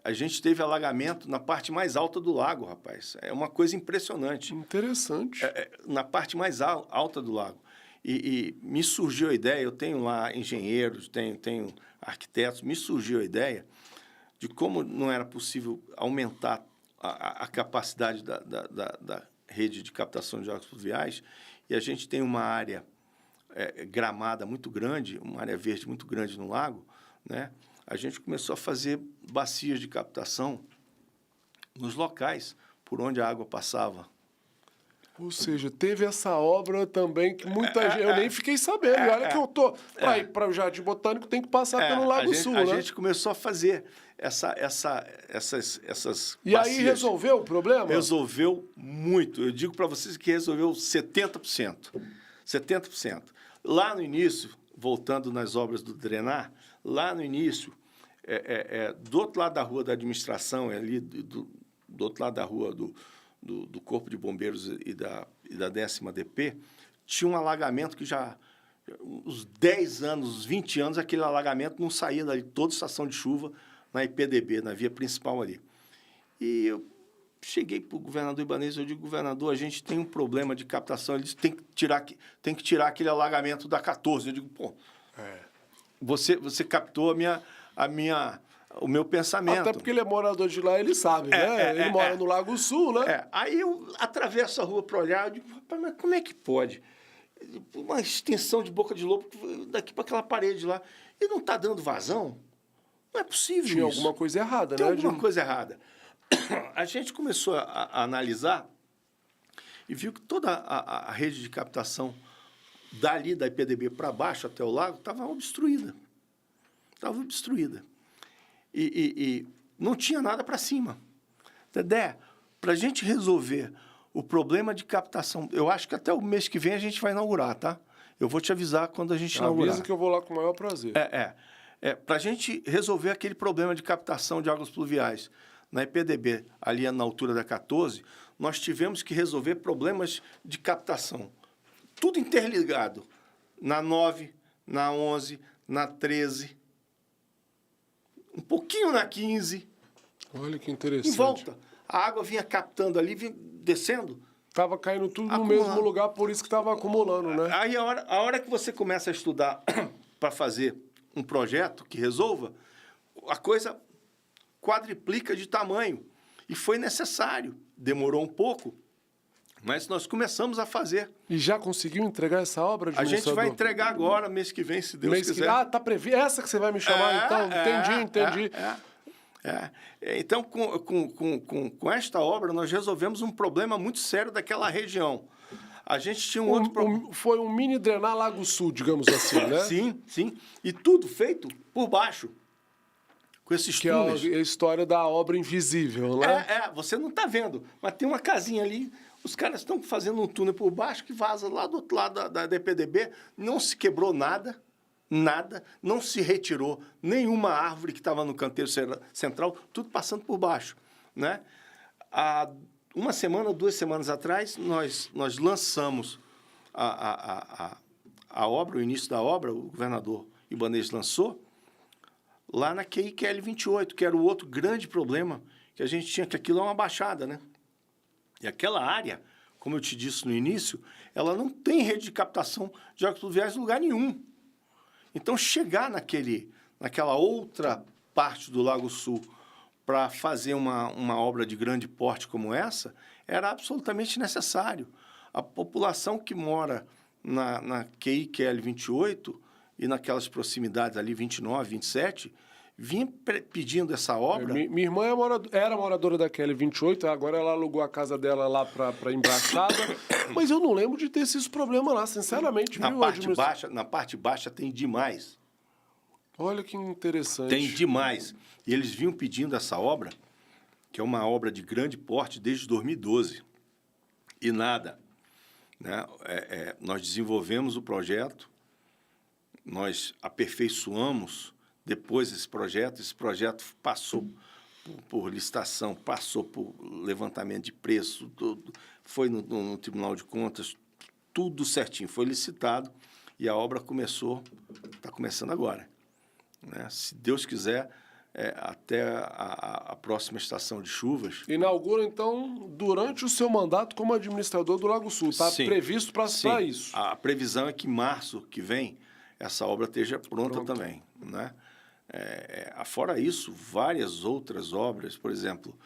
S2: a gente teve alagamento na parte mais alta do lago, rapaz. É uma coisa impressionante.
S1: Interessante.
S2: Na parte mais alta do lago. E me surgiu a ideia, eu tenho lá engenheiros, tenho arquitetos, me surgiu a ideia de como não era possível aumentar a capacidade da rede de captação de águas pluviais, e a gente tem uma área gramada muito grande, uma área verde muito grande no lago, né? A gente começou a fazer bacias de captação nos locais por onde a água passava.
S1: Ou seja, teve essa obra também que muita gente... Eu nem fiquei sabendo. E olha que eu tô... Para ir para o Jardim Botânico tem que passar pelo Lago Sul, né?
S2: A gente começou a fazer essas
S1: E
S2: bacias.
S1: aí resolveu o problema?
S2: Resolveu muito. Eu digo para vocês que resolveu 70%. 70%. Lá no início, voltando nas obras do Drenar, lá no início, do outro lado da rua da administração, ali do outro lado da rua do Corpo de Bombeiros e da 10ª DP, tinha um alagamento que já, uns 10 anos, uns 20 anos, aquele alagamento não saía dali, toda estação de chuva, na IPDB, na via principal ali. E eu cheguei para o governador Ibanez, eu digo, governador, a gente tem um problema de captação, ele disse, tem que tirar aquele alagamento da 14. Eu digo, pô, você captou o meu pensamento.
S1: Até porque ele é morador de lá, ele sabe, né? Ele mora no Lago Sul, né?
S2: Aí eu atravesso a rua para olhar, eu digo, rapaz, mas como é que pode? Uma extensão de boca de lobo daqui para aquela parede lá. E não está dando vazão? Não é possível
S1: Tinha
S2: isso.
S1: alguma coisa errada,
S2: Tem
S1: né?
S2: alguma coisa errada. A gente começou a analisar e viu que toda a rede de captação dali da IPDB para baixo até o lago estava obstruída. Estava obstruída. E não tinha nada para cima. Dedé, para a gente resolver o problema de captação, eu acho que até o mês que vem a gente vai inaugurar, tá? Eu vou te avisar quando a gente inaugurar.
S1: Avisa que eu vou lá com o maior prazer.
S2: Para a gente resolver aquele problema de captação de águas pluviais na IPDB, ali na altura da 14, nós tivemos que resolver problemas de captação. Tudo interligado. Na 9, na 11, na 13... um pouquinho na 15.
S1: Olha que interessante.
S2: Em volta. A água vinha captando ali, vinha descendo.
S1: Tava caindo tudo no
S2: Acumulando.
S1: mesmo lugar, por isso que estava acumulando, né?
S2: Aí a hora que você começa a estudar para fazer um projeto que resolva, a coisa quadriplica de tamanho. E foi necessário. Demorou um pouco, mas nós começamos a fazer.
S1: E já conseguiu entregar essa obra,
S2: A gente vai entregar agora, mês que vem, se Deus quiser.
S1: tá previsto. Essa que você vai me chamar, então? Entendi.
S2: Então, com esta obra, nós resolvemos um problema muito sério daquela região. A gente tinha um outro problema.
S1: Foi um mini drenar Lago Sul, digamos assim, né?
S2: Sim. E tudo feito por baixo. com esses
S1: Que é
S2: túneis.
S1: a história da obra invisível, né?
S2: Você não está vendo, mas tem uma casinha ali, os caras estão fazendo um túnel por baixo que vaza lá do outro lado da EPDB, não se quebrou nada, não se retirou nenhuma árvore que estava no canteiro central, tudo passando por baixo, né? Há uma semana, 2 semanas atrás, nós lançamos a obra, o início da obra, o governador Ibanez lançou, lá na QIQL 28, que era o outro grande problema que a gente tinha, que aquilo é uma baixada, né? E aquela área, como eu te disse no início, ela não tem rede de captação de águas pluviais em lugar nenhum. Então, chegar naquela outra parte do Lago Sul para fazer uma obra de grande porte como essa, era absolutamente necessário. A população que mora na QIQL 28 e naquelas proximidades ali, 29, 27, vinha pedindo essa obra.
S1: Minha irmã era moradora da QL 28, agora ela alugou a casa dela lá para Embaixada, mas eu não lembro de ter esses problemas lá, sinceramente.
S2: Na parte baixa tem demais.
S1: Olha que interessante.
S2: Tem demais. E eles vinham pedindo essa obra, que é uma obra de grande porte desde 2012. E nada. Né? Nós desenvolvemos o projeto, nós aperfeiçoamos depois esse projeto passou por licitação, passou por levantamento de preço, foi no Tribunal de Contas, tudo certinho, foi licitado e a obra está começando agora. Né? Se Deus quiser, até a próxima estação de chuvas.
S1: Inaugura, então, durante o seu mandato como administrador do Lago Sul. Está previsto para isso.
S2: A previsão é que em março que vem essa obra esteja pronta também. Né? Fora isso, várias outras obras, por exemplo,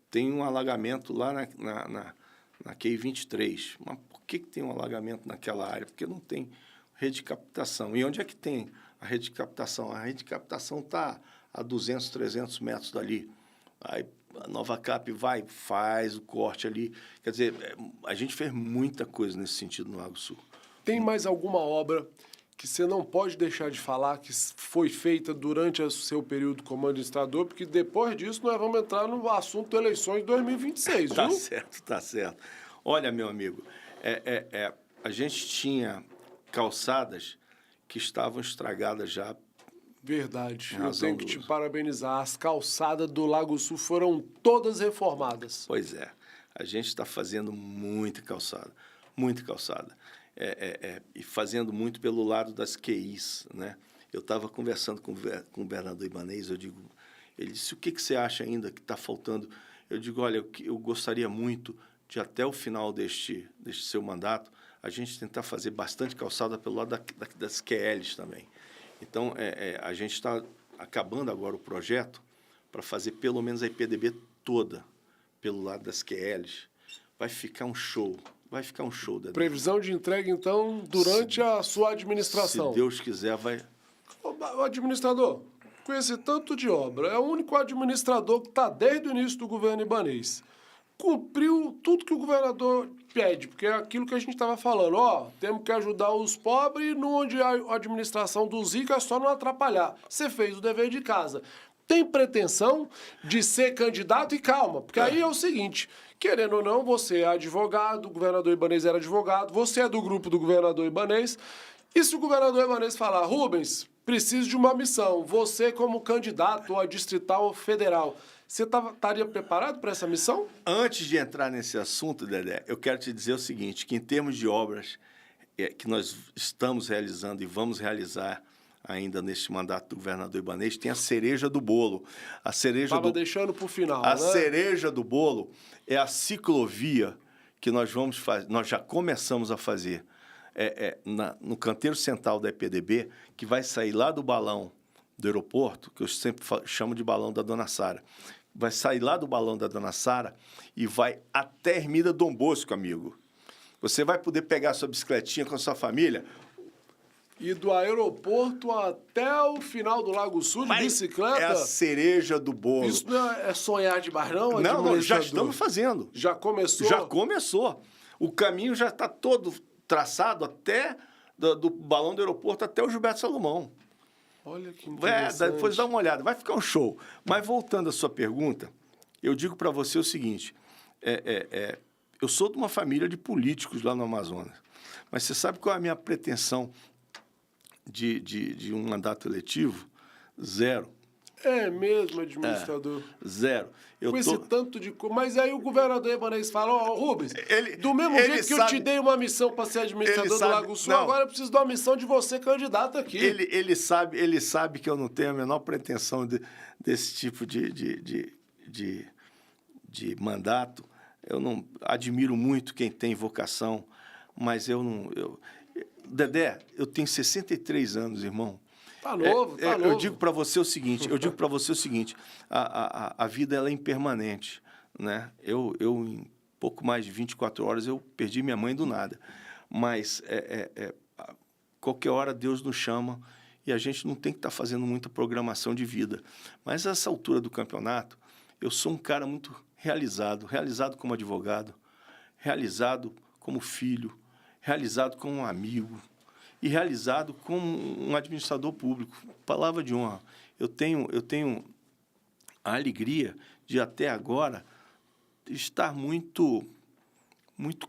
S2: tem um alagamento lá na QI 23. Mas por que tem um alagamento naquela área? Porque não tem rede de captação. E onde é que tem a rede de captação? A rede de captação está a 200, 300 metros dali. Aí a Nova Cap faz o corte ali. Quer dizer, a gente fez muita coisa nesse sentido no Lago Sul.
S1: Tem mais alguma obra que você não pode deixar de falar que foi feita durante o seu período como administrador, porque depois disso nós vamos entrar no assunto eleições de 2026, viu?
S2: Tá certo. Olha, meu amigo, a gente tinha calçadas que estavam estragadas já.
S1: Verdade. Eu tenho que te parabenizar. As calçadas do Lago Sul foram todas reformadas.
S2: Pois é. A gente está fazendo muita calçada. Muita calçada. E fazendo muito pelo lado das QIs, né? Eu estava conversando com o governador Ibanez, ele disse, o que você acha ainda que está faltando? Eu digo, olha, eu gostaria muito de, até o final deste seu mandato, a gente tentar fazer bastante calçada pelo lado das QLs também. Então, a gente está acabando agora o projeto para fazer pelo menos a IPDB toda pelo lado das QLs. Vai ficar um show.
S1: Previsão de entrega, então, durante a sua administração.
S2: Se Deus quiser, vai...
S1: O administrador, com esse tanto de obra, é o único administrador que está desde o início do governo Ibanez. Cumpriu tudo que o governador pede, porque é aquilo que a gente estava falando. Temos que ajudar os pobres, onde a administração do Zica é só não atrapalhar. Você fez o dever de casa. Tem pretensão de ser candidato e calma, porque aí é o seguinte, querendo ou não, você é advogado, o governador Ibanez era advogado, você é do grupo do governador Ibanez, e se o governador Ibanez falar, Rubens, preciso de uma missão, você como candidato a distrital ou federal, você estaria preparado para essa missão?
S2: Antes de entrar nesse assunto, Dedé, eu quero te dizer o seguinte, que em termos de obras que nós estamos realizando e vamos realizar ainda neste mandato do governador Ibanez, tem a cereja do bolo.
S1: Estava deixando para o final,
S2: A cereja do bolo é a ciclovia que nós já começamos a fazer no canteiro central da EPDB, que vai sair lá do balão do aeroporto, que eu sempre chamo de balão da Dona Sara. Vai sair lá do balão da Dona Sara e vai até Ermida Dom Bosco, amigo. Você vai poder pegar a sua bicicletinha com a sua família...
S1: E do aeroporto até o final do Lago Sul de bicicleta?
S2: É a cereja do bolo.
S1: Isso não é sonhar demais, não?
S2: Não, já estamos fazendo.
S1: Já começou?
S2: Já começou. O caminho já está todo traçado até do balão do aeroporto até o Gilberto Salomão.
S1: Olha que interessante.
S2: Depois dá uma olhada, vai ficar um show. Mas voltando à sua pergunta, eu digo para você o seguinte, eu sou de uma família de políticos lá no Amazonas, mas você sabe qual é a minha pretensão de um mandato eletivo? Zero.
S1: É mesmo, administrador.
S2: Zero.
S1: Com esse tanto de coisa. Mas aí o governador Ebanez fala, Rubens, do mesmo jeito que eu te dei uma missão para ser administrador do Lago Sul, agora eu preciso de uma missão de você candidato aqui.
S2: Ele sabe que eu não tenho a menor pretensão desse tipo de mandato. Eu não admiro muito quem tem vocação, mas eu não... Dedé, eu tenho 63 anos, irmão.
S1: Tá novo, tá novo.
S2: Eu digo para você o seguinte, a vida ela é impermanente, né? Eu em pouco mais de 24 horas eu perdi minha mãe do nada, mas qualquer hora Deus nos chama e a gente não tem que estar fazendo muita programação de vida. Mas a essa altura do campeonato, eu sou um cara muito realizado como advogado, realizado como filho, realizado como um amigo, e realizado como um administrador público. Palavra de honra. Eu tenho a alegria de, até agora, estar muito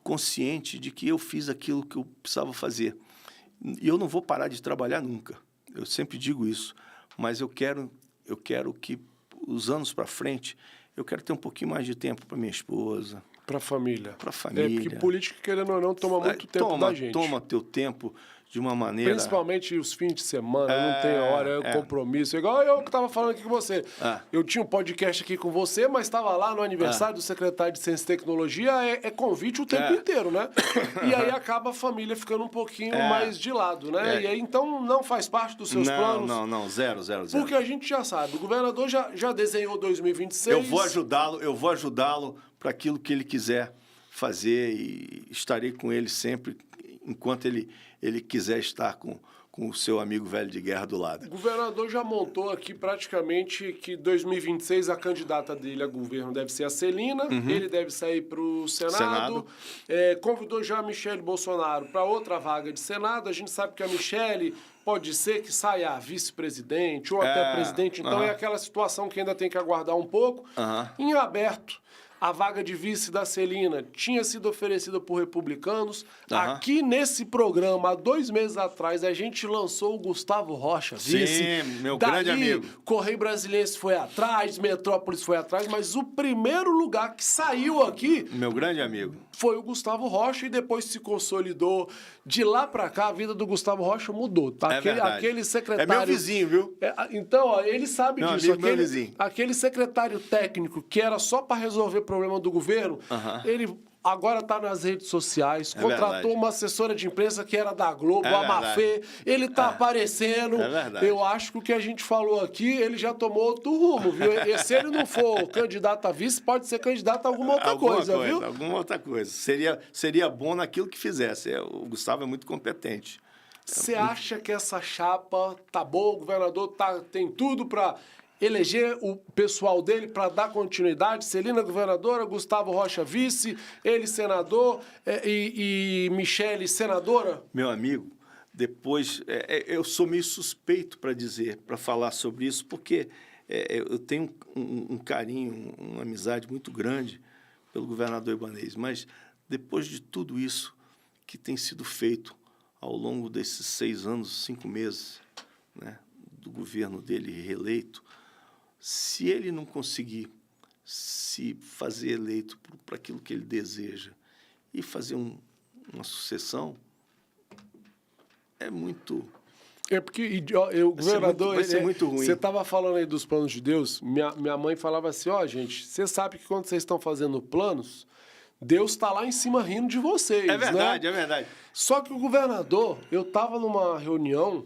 S2: consciente de que eu fiz aquilo que eu precisava fazer. E eu não vou parar de trabalhar nunca. Eu sempre digo isso. Mas eu quero que, os anos para frente, eu quero ter um pouquinho mais de tempo para minha esposa.
S1: Para a família.
S2: Para a família.
S1: Porque política, querendo ou não, toma muito tempo da gente.
S2: Toma teu tempo de uma maneira...
S1: Principalmente os fins de semana, não tem hora, compromisso. Igual eu que estava falando aqui com você. Eu tinha um podcast aqui com você, mas estava lá no aniversário do secretário de Ciência e Tecnologia, é convite o tempo inteiro, né? E aí acaba a família ficando um pouquinho mais de lado, né? E aí, então, não faz parte dos seus planos?
S2: Não, zero.
S1: Porque a gente já sabe, o governador já desenhou 2026.
S2: Eu vou ajudá-lo para aquilo que ele quiser fazer e estarei com ele sempre enquanto ele quiser estar com o seu amigo velho de guerra do lado.
S1: O governador já montou aqui praticamente que 2026 a candidata dele a governo deve ser a Celina, ele deve sair para o Senado. Convidou já a Michele Bolsonaro para outra vaga de Senado. A gente sabe que a Michele pode ser que saia a vice-presidente ou até presidente. Então é aquela situação que ainda tem que aguardar um pouco. Em aberto, a vaga de vice da Celina tinha sido oferecida por republicanos. Aqui nesse programa, há 2 meses atrás, a gente lançou o Gustavo Rocha, vice.
S2: Sim, meu grande amigo.
S1: Correio Brasiliense foi atrás, Metrópolis foi atrás, mas o primeiro lugar que saiu aqui...
S2: Meu grande amigo.
S1: Foi o Gustavo Rocha e depois se consolidou. De lá para cá, a vida do Gustavo Rocha mudou. Tá? Aquele secretário...
S2: É meu vizinho, viu?
S1: Então, ó, ele sabe
S2: meu
S1: disso.
S2: Amigo, meu vizinho.
S1: Aquele secretário técnico que era só para resolver problema do governo, ele agora está nas redes sociais, contratou uma assessora de imprensa que era da Globo, a Mafê, ele está aparecendo.
S2: É verdade.
S1: Eu acho que o que a gente falou aqui, ele já tomou outro rumo, viu? E se ele não for candidato a vice, pode ser candidato a alguma outra coisa, viu?
S2: Alguma outra coisa. Seria bom naquilo que fizesse. O Gustavo é muito competente.
S1: Você acha que essa chapa tá boa? O governador tem tudo para eleger o pessoal dele para dar continuidade? Celina governadora, Gustavo Rocha vice, ele senador e Michele senadora?
S2: Meu amigo, depois eu sou meio suspeito para falar sobre isso, porque eu tenho um carinho, uma amizade muito grande pelo governador Ebanez, mas depois de tudo isso que tem sido feito ao longo desses 6 anos, 5 meses, né, do governo dele reeleito, se ele não conseguir se fazer eleito para aquilo que ele deseja e fazer uma sucessão, é muito...
S1: É porque o governador...
S2: Vai ser muito ruim.
S1: Você estava falando aí dos planos de Deus, minha mãe falava assim, gente, você sabe que quando vocês estão fazendo planos, Deus está lá em cima rindo de vocês,
S2: É verdade,
S1: né?
S2: é verdade.
S1: Só que o governador, eu estava numa reunião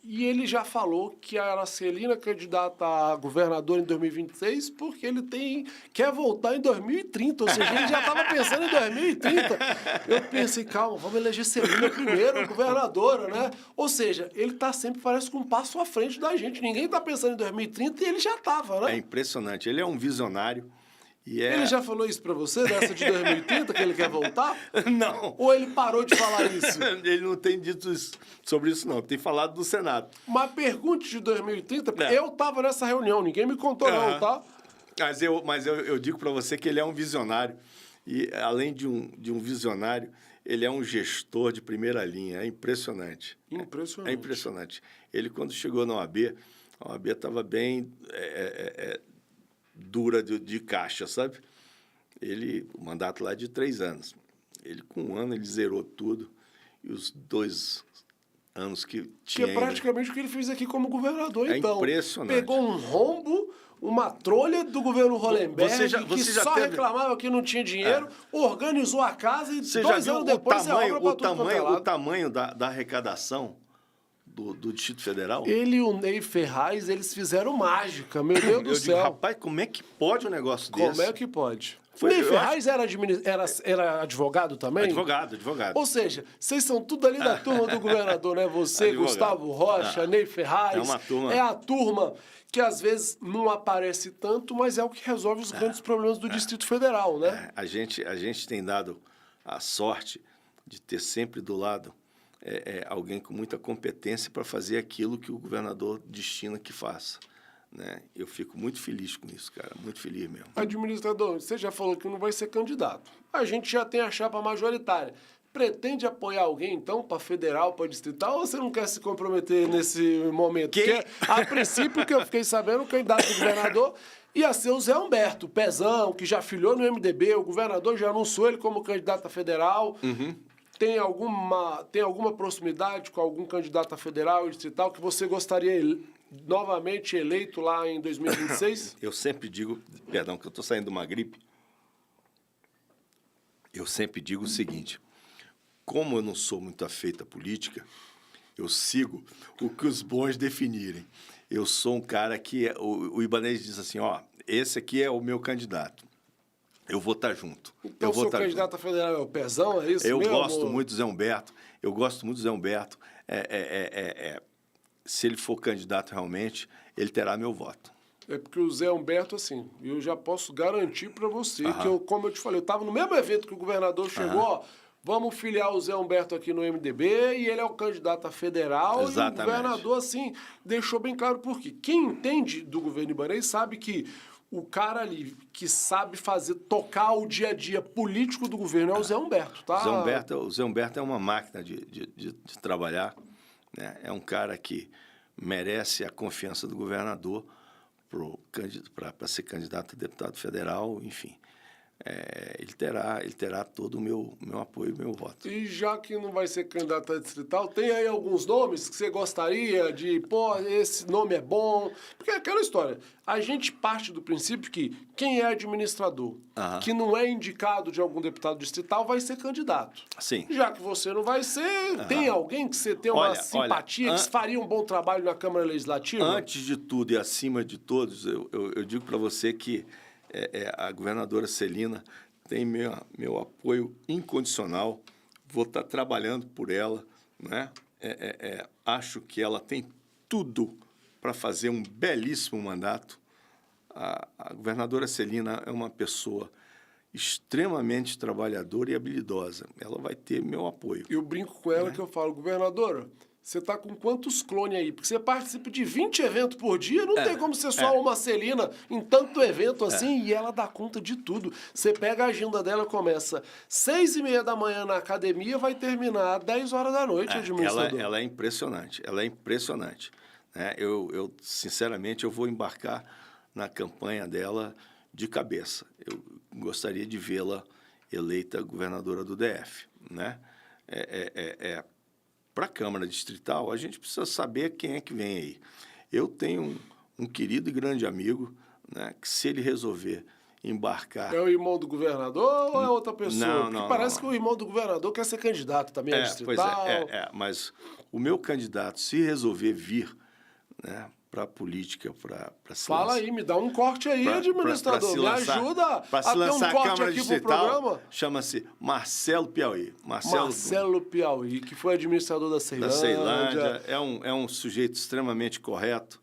S1: e ele já falou que era a Celina candidata a governador em 2026 porque ele quer voltar em 2030. Ou seja, ele já estava pensando em 2030. Eu pensei, calma, vamos eleger Celina primeiro, governadora, né? Ou seja, ele está sempre, parece, com um passo à frente da gente. Ninguém está pensando em 2030 e ele já estava, né?
S2: É impressionante. Ele é um visionário
S1: Ele já falou isso pra você, dessa de 2030, que ele quer voltar?
S2: Não.
S1: Ou ele parou de falar isso?
S2: Ele não tem dito sobre isso, não. Tem falado do Senado.
S1: Mas pergunte de 2030, eu tava nessa reunião, ninguém me contou não, tá?
S2: Mas eu digo para você que ele é um visionário. E, além de um visionário, ele é um gestor de primeira linha. É impressionante.
S1: Impressionante.
S2: É impressionante. Ele, quando chegou na OAB, a OAB estava bem dura de caixa, sabe? O mandato lá é de 3 anos. Ele, com 1 ano, ele zerou tudo. E os 2 anos que tinha...
S1: Que é praticamente o que ele fez aqui como governador, então.
S2: Impressionante.
S1: Pegou um rombo, uma trolha do governo Hollenberg,
S2: você já
S1: só reclamava que não tinha dinheiro, organizou a casa e 2 anos depois você obra pra tudo quanto é lado.
S2: O tamanho da arrecadação do Distrito Federal?
S1: Ele e o Ney Ferraz, eles fizeram mágica, meu Deus do céu.
S2: Digo, rapaz, como é que pode um negócio desse?
S1: Como é que pode? Ney Ferraz era advogado também?
S2: Advogado.
S1: Ou seja, vocês são tudo ali da turma do governador, né? Você, advogado. Gustavo Rocha, Ney Ferraz.
S2: É uma turma.
S1: É a turma que às vezes não aparece tanto, mas é o que resolve os grandes problemas do Distrito Federal, né?
S2: A gente tem dado a sorte de ter sempre do lado alguém com muita competência para fazer aquilo que o governador destina que faça. Né? Eu fico muito feliz com isso, cara, muito feliz mesmo.
S1: Administrador, você já falou que não vai ser candidato. A gente já tem a chapa majoritária. Pretende apoiar alguém, então, para federal, para distrital, ou você não quer se comprometer nesse momento? Porque, a princípio, que eu fiquei sabendo, o candidato do governador ia ser o Zé Humberto, Pezão, que já filiou no MDB, o governador já anunciou ele como candidato a federal.
S2: Uhum.
S1: Tem alguma proximidade com algum candidato a federal e distrital que você gostaria novamente eleito lá em 2026?
S2: Eu sempre digo, perdão, que eu estou saindo de uma gripe, eu sempre digo o seguinte: como eu não sou muito afeito à política, eu sigo o que os bons definirem. Eu sou um cara que... O Ibanez diz assim, esse aqui é o meu candidato. Eu vou estar junto.
S1: Então, o seu candidato a federal é o Pezão, é isso
S2: mesmo?
S1: Eu
S2: gosto muito do Zé Humberto. Se ele for candidato realmente, ele terá meu voto.
S1: É porque o Zé Humberto, assim, eu já posso garantir para você que, como eu te falei, eu estava no mesmo evento que o governador chegou, vamos filiar o Zé Humberto aqui no MDB, e ele é o candidato a federal.
S2: Exatamente.
S1: E o governador, assim, deixou bem claro por quê. Quem entende do governo Ibanez sabe que o cara ali que sabe tocar o dia a dia político do governo é o Zé Humberto, tá?
S2: O Zé Humberto é uma máquina de trabalhar, né? É um cara que merece a confiança do governador para ser candidato a deputado federal, enfim. Ele terá todo o meu apoio e meu voto.
S1: E já que não vai ser candidato a distrital, tem aí alguns nomes que você gostaria de... esse nome é bom. Porque é aquela história. A gente parte do princípio que quem é administrador, que não é indicado de algum deputado distrital, vai ser candidato.
S2: Sim.
S1: Já que você não vai ser, tem alguém que você tem uma simpatia, que faria um bom trabalho na Câmara Legislativa?
S2: Antes de tudo e acima de todos, eu digo para você que a governadora Celina tem meu apoio incondicional. Vou estar trabalhando por ela, né? Acho que ela tem tudo para fazer um belíssimo mandato. A governadora Celina é uma pessoa extremamente trabalhadora e habilidosa. Ela vai ter meu apoio.
S1: Eu brinco com ela que eu falo, governadora, você está com quantos clones aí? Porque você participa de 20 eventos por dia, não tem como ser só uma Celina em tanto evento assim, e ela dá conta de tudo. Você pega a agenda dela, começa 6h30 da manhã na academia, vai terminar 10 horas da noite, administrador.
S2: Ela é impressionante, né? Eu, sinceramente, eu vou embarcar na campanha dela de cabeça. Eu gostaria de vê-la eleita governadora do DF, né? Para a Câmara Distrital, a gente precisa saber quem é que vem aí. Eu tenho um querido e grande amigo, né, que se ele resolver embarcar...
S1: É o irmão do governador ou é outra pessoa?
S2: Não,
S1: parece que o irmão do governador quer ser candidato também a distrital.
S2: Mas o meu candidato, se resolver vir, né, para a política, para se
S1: Fala aí, me dá um corte aí, administrador. Me ajuda a ter um corte aqui pro programa.
S2: Chama-se Marcelo Piauí.
S1: Marcelo Piauí, que foi administrador da Ceilândia.
S2: É um sujeito extremamente correto,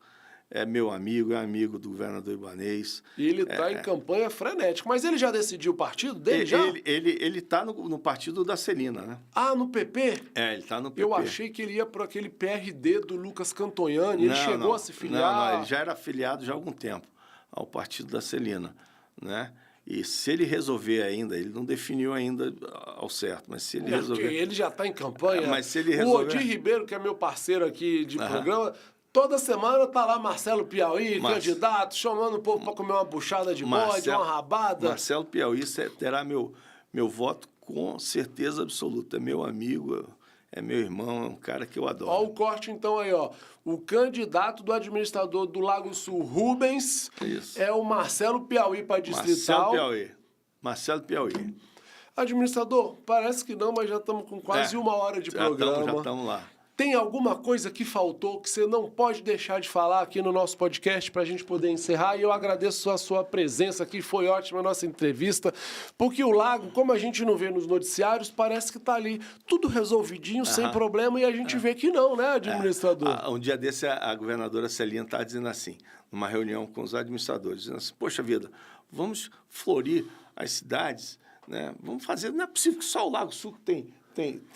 S2: é meu amigo, é amigo do governador Ibanez.
S1: E ele está em campanha frenética. Mas ele já decidiu o partido dele, já?
S2: Ele está no partido da Celina, né?
S1: Ah, no PP?
S2: Ele está no PP.
S1: Eu achei que ele ia para aquele PRD do Lucas Cantonhani. Ele chegou a se filiar?
S2: Não, ele já era afiliado já há algum tempo ao partido da Celina, né? E se ele resolver ainda, ele não definiu ainda ao certo, mas se ele resolver...
S1: Ele já está em campanha.
S2: Mas se ele resolver...
S1: O Odir Ribeiro, que é meu parceiro aqui de programa, toda semana tá lá Marcelo Piauí, candidato, chamando o povo para comer uma buchada de bode, uma rabada.
S2: Marcelo Piauí terá meu voto com certeza absoluta. É meu amigo, é meu irmão, é um cara que eu adoro.
S1: Ó o corte então aí, ó. O candidato do administrador do Lago Sul, Rubens, é o Marcelo Piauí para distrital.
S2: Marcelo Piauí.
S1: Administrador, parece que não, mas já estamos com quase 1 hora de programa.
S2: Já estamos lá.
S1: Tem alguma coisa que faltou que você não pode deixar de falar aqui no nosso podcast para a gente poder encerrar? E eu agradeço a sua presença aqui, foi ótima a nossa entrevista, porque o Lago, como a gente não vê nos noticiários, parece que está ali tudo resolvidinho, sem problema, e a gente vê que não, né, administrador?
S2: Um dia desse, a governadora Celina está dizendo assim, numa reunião com os administradores, dizendo assim, poxa vida, vamos florir as cidades, né? Vamos fazer, não é possível que só o Lago Sul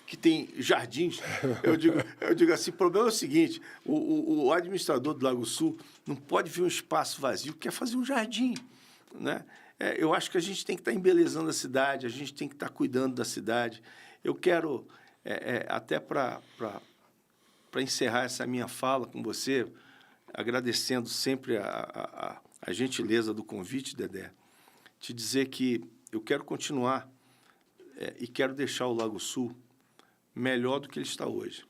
S2: que tem jardins. Eu digo assim, o problema é o seguinte, o administrador do Lago Sul não pode ver um espaço vazio, quer fazer um jardim, né? Eu acho que a gente tem que estar embelezando a cidade, a gente tem que estar cuidando da cidade. Eu quero, até para encerrar essa minha fala com você, agradecendo sempre a gentileza do convite, Dedé, te dizer que eu quero continuar e quero deixar o Lago Sul melhor do que ele está hoje.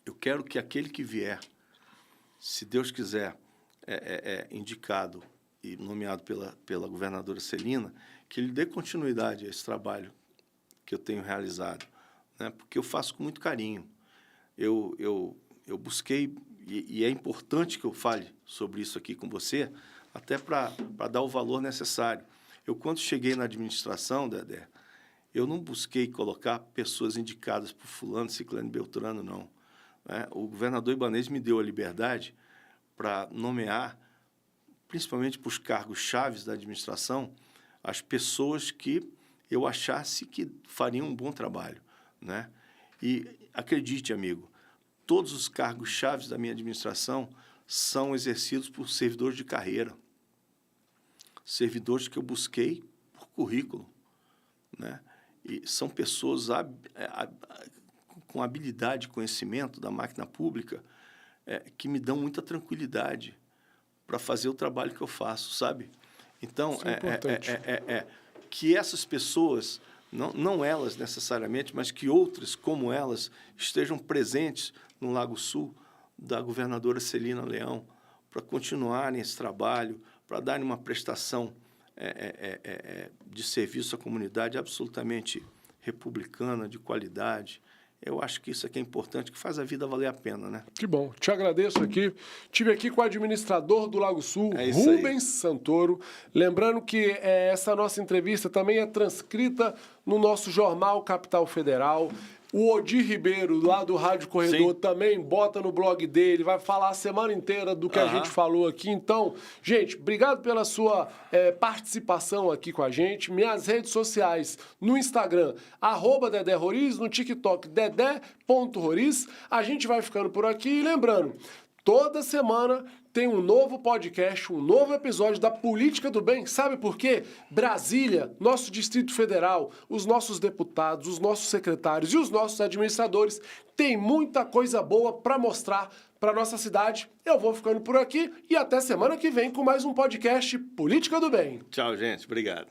S2: Eu quero que aquele que vier, se Deus quiser, indicado e nomeado pela governadora Celina, que ele dê continuidade a esse trabalho que eu tenho realizado, né? Porque eu faço com muito carinho. Eu busquei, e é importante que eu fale sobre isso aqui com você, até para dar o valor necessário. Eu, quando cheguei na administração, Dedé, eu não busquei colocar pessoas indicadas por fulano, ciclano e beltrano, não. O governador Ibanez me deu a liberdade para nomear, principalmente para os cargos chaves da administração, as pessoas que eu achasse que fariam um bom trabalho, né? E acredite, amigo, todos os cargos chaves da minha administração são exercidos por servidores de carreira, servidores que eu busquei por currículo, né? E são pessoas com habilidade, conhecimento da máquina pública, que me dão muita tranquilidade para fazer o trabalho que eu faço, sabe? Então, que essas pessoas, não elas necessariamente, mas que outras como elas estejam presentes no Lago Sul da governadora Celina Leão para continuarem esse trabalho, para darem uma prestação de serviço à comunidade absolutamente republicana, de qualidade. Eu acho que isso aqui é importante, que faz a vida valer a pena, né?
S1: Que bom. Te agradeço aqui. Estive aqui com o administrador do Lago Sul,
S2: isso
S1: Rubens Santoro. Lembrando que essa nossa entrevista também é transcrita no nosso jornal Capital Federal. O Odir Ribeiro, lá do Rádio Corredor, também bota no blog dele, vai falar a semana inteira do que a gente falou aqui. Então, gente, obrigado pela sua participação aqui com a gente. Minhas redes sociais, no Instagram, @DedéRoriz, no TikTok, dedé.roriz. A gente vai ficando por aqui. E lembrando, toda semana tem um novo podcast, um novo episódio da Política do Bem. Sabe por quê? Brasília, nosso Distrito Federal, os nossos deputados, os nossos secretários e os nossos administradores têm muita coisa boa para mostrar para nossa cidade. Eu vou ficando por aqui e até semana que vem com mais um podcast Política do Bem.
S2: Tchau, gente. Obrigado.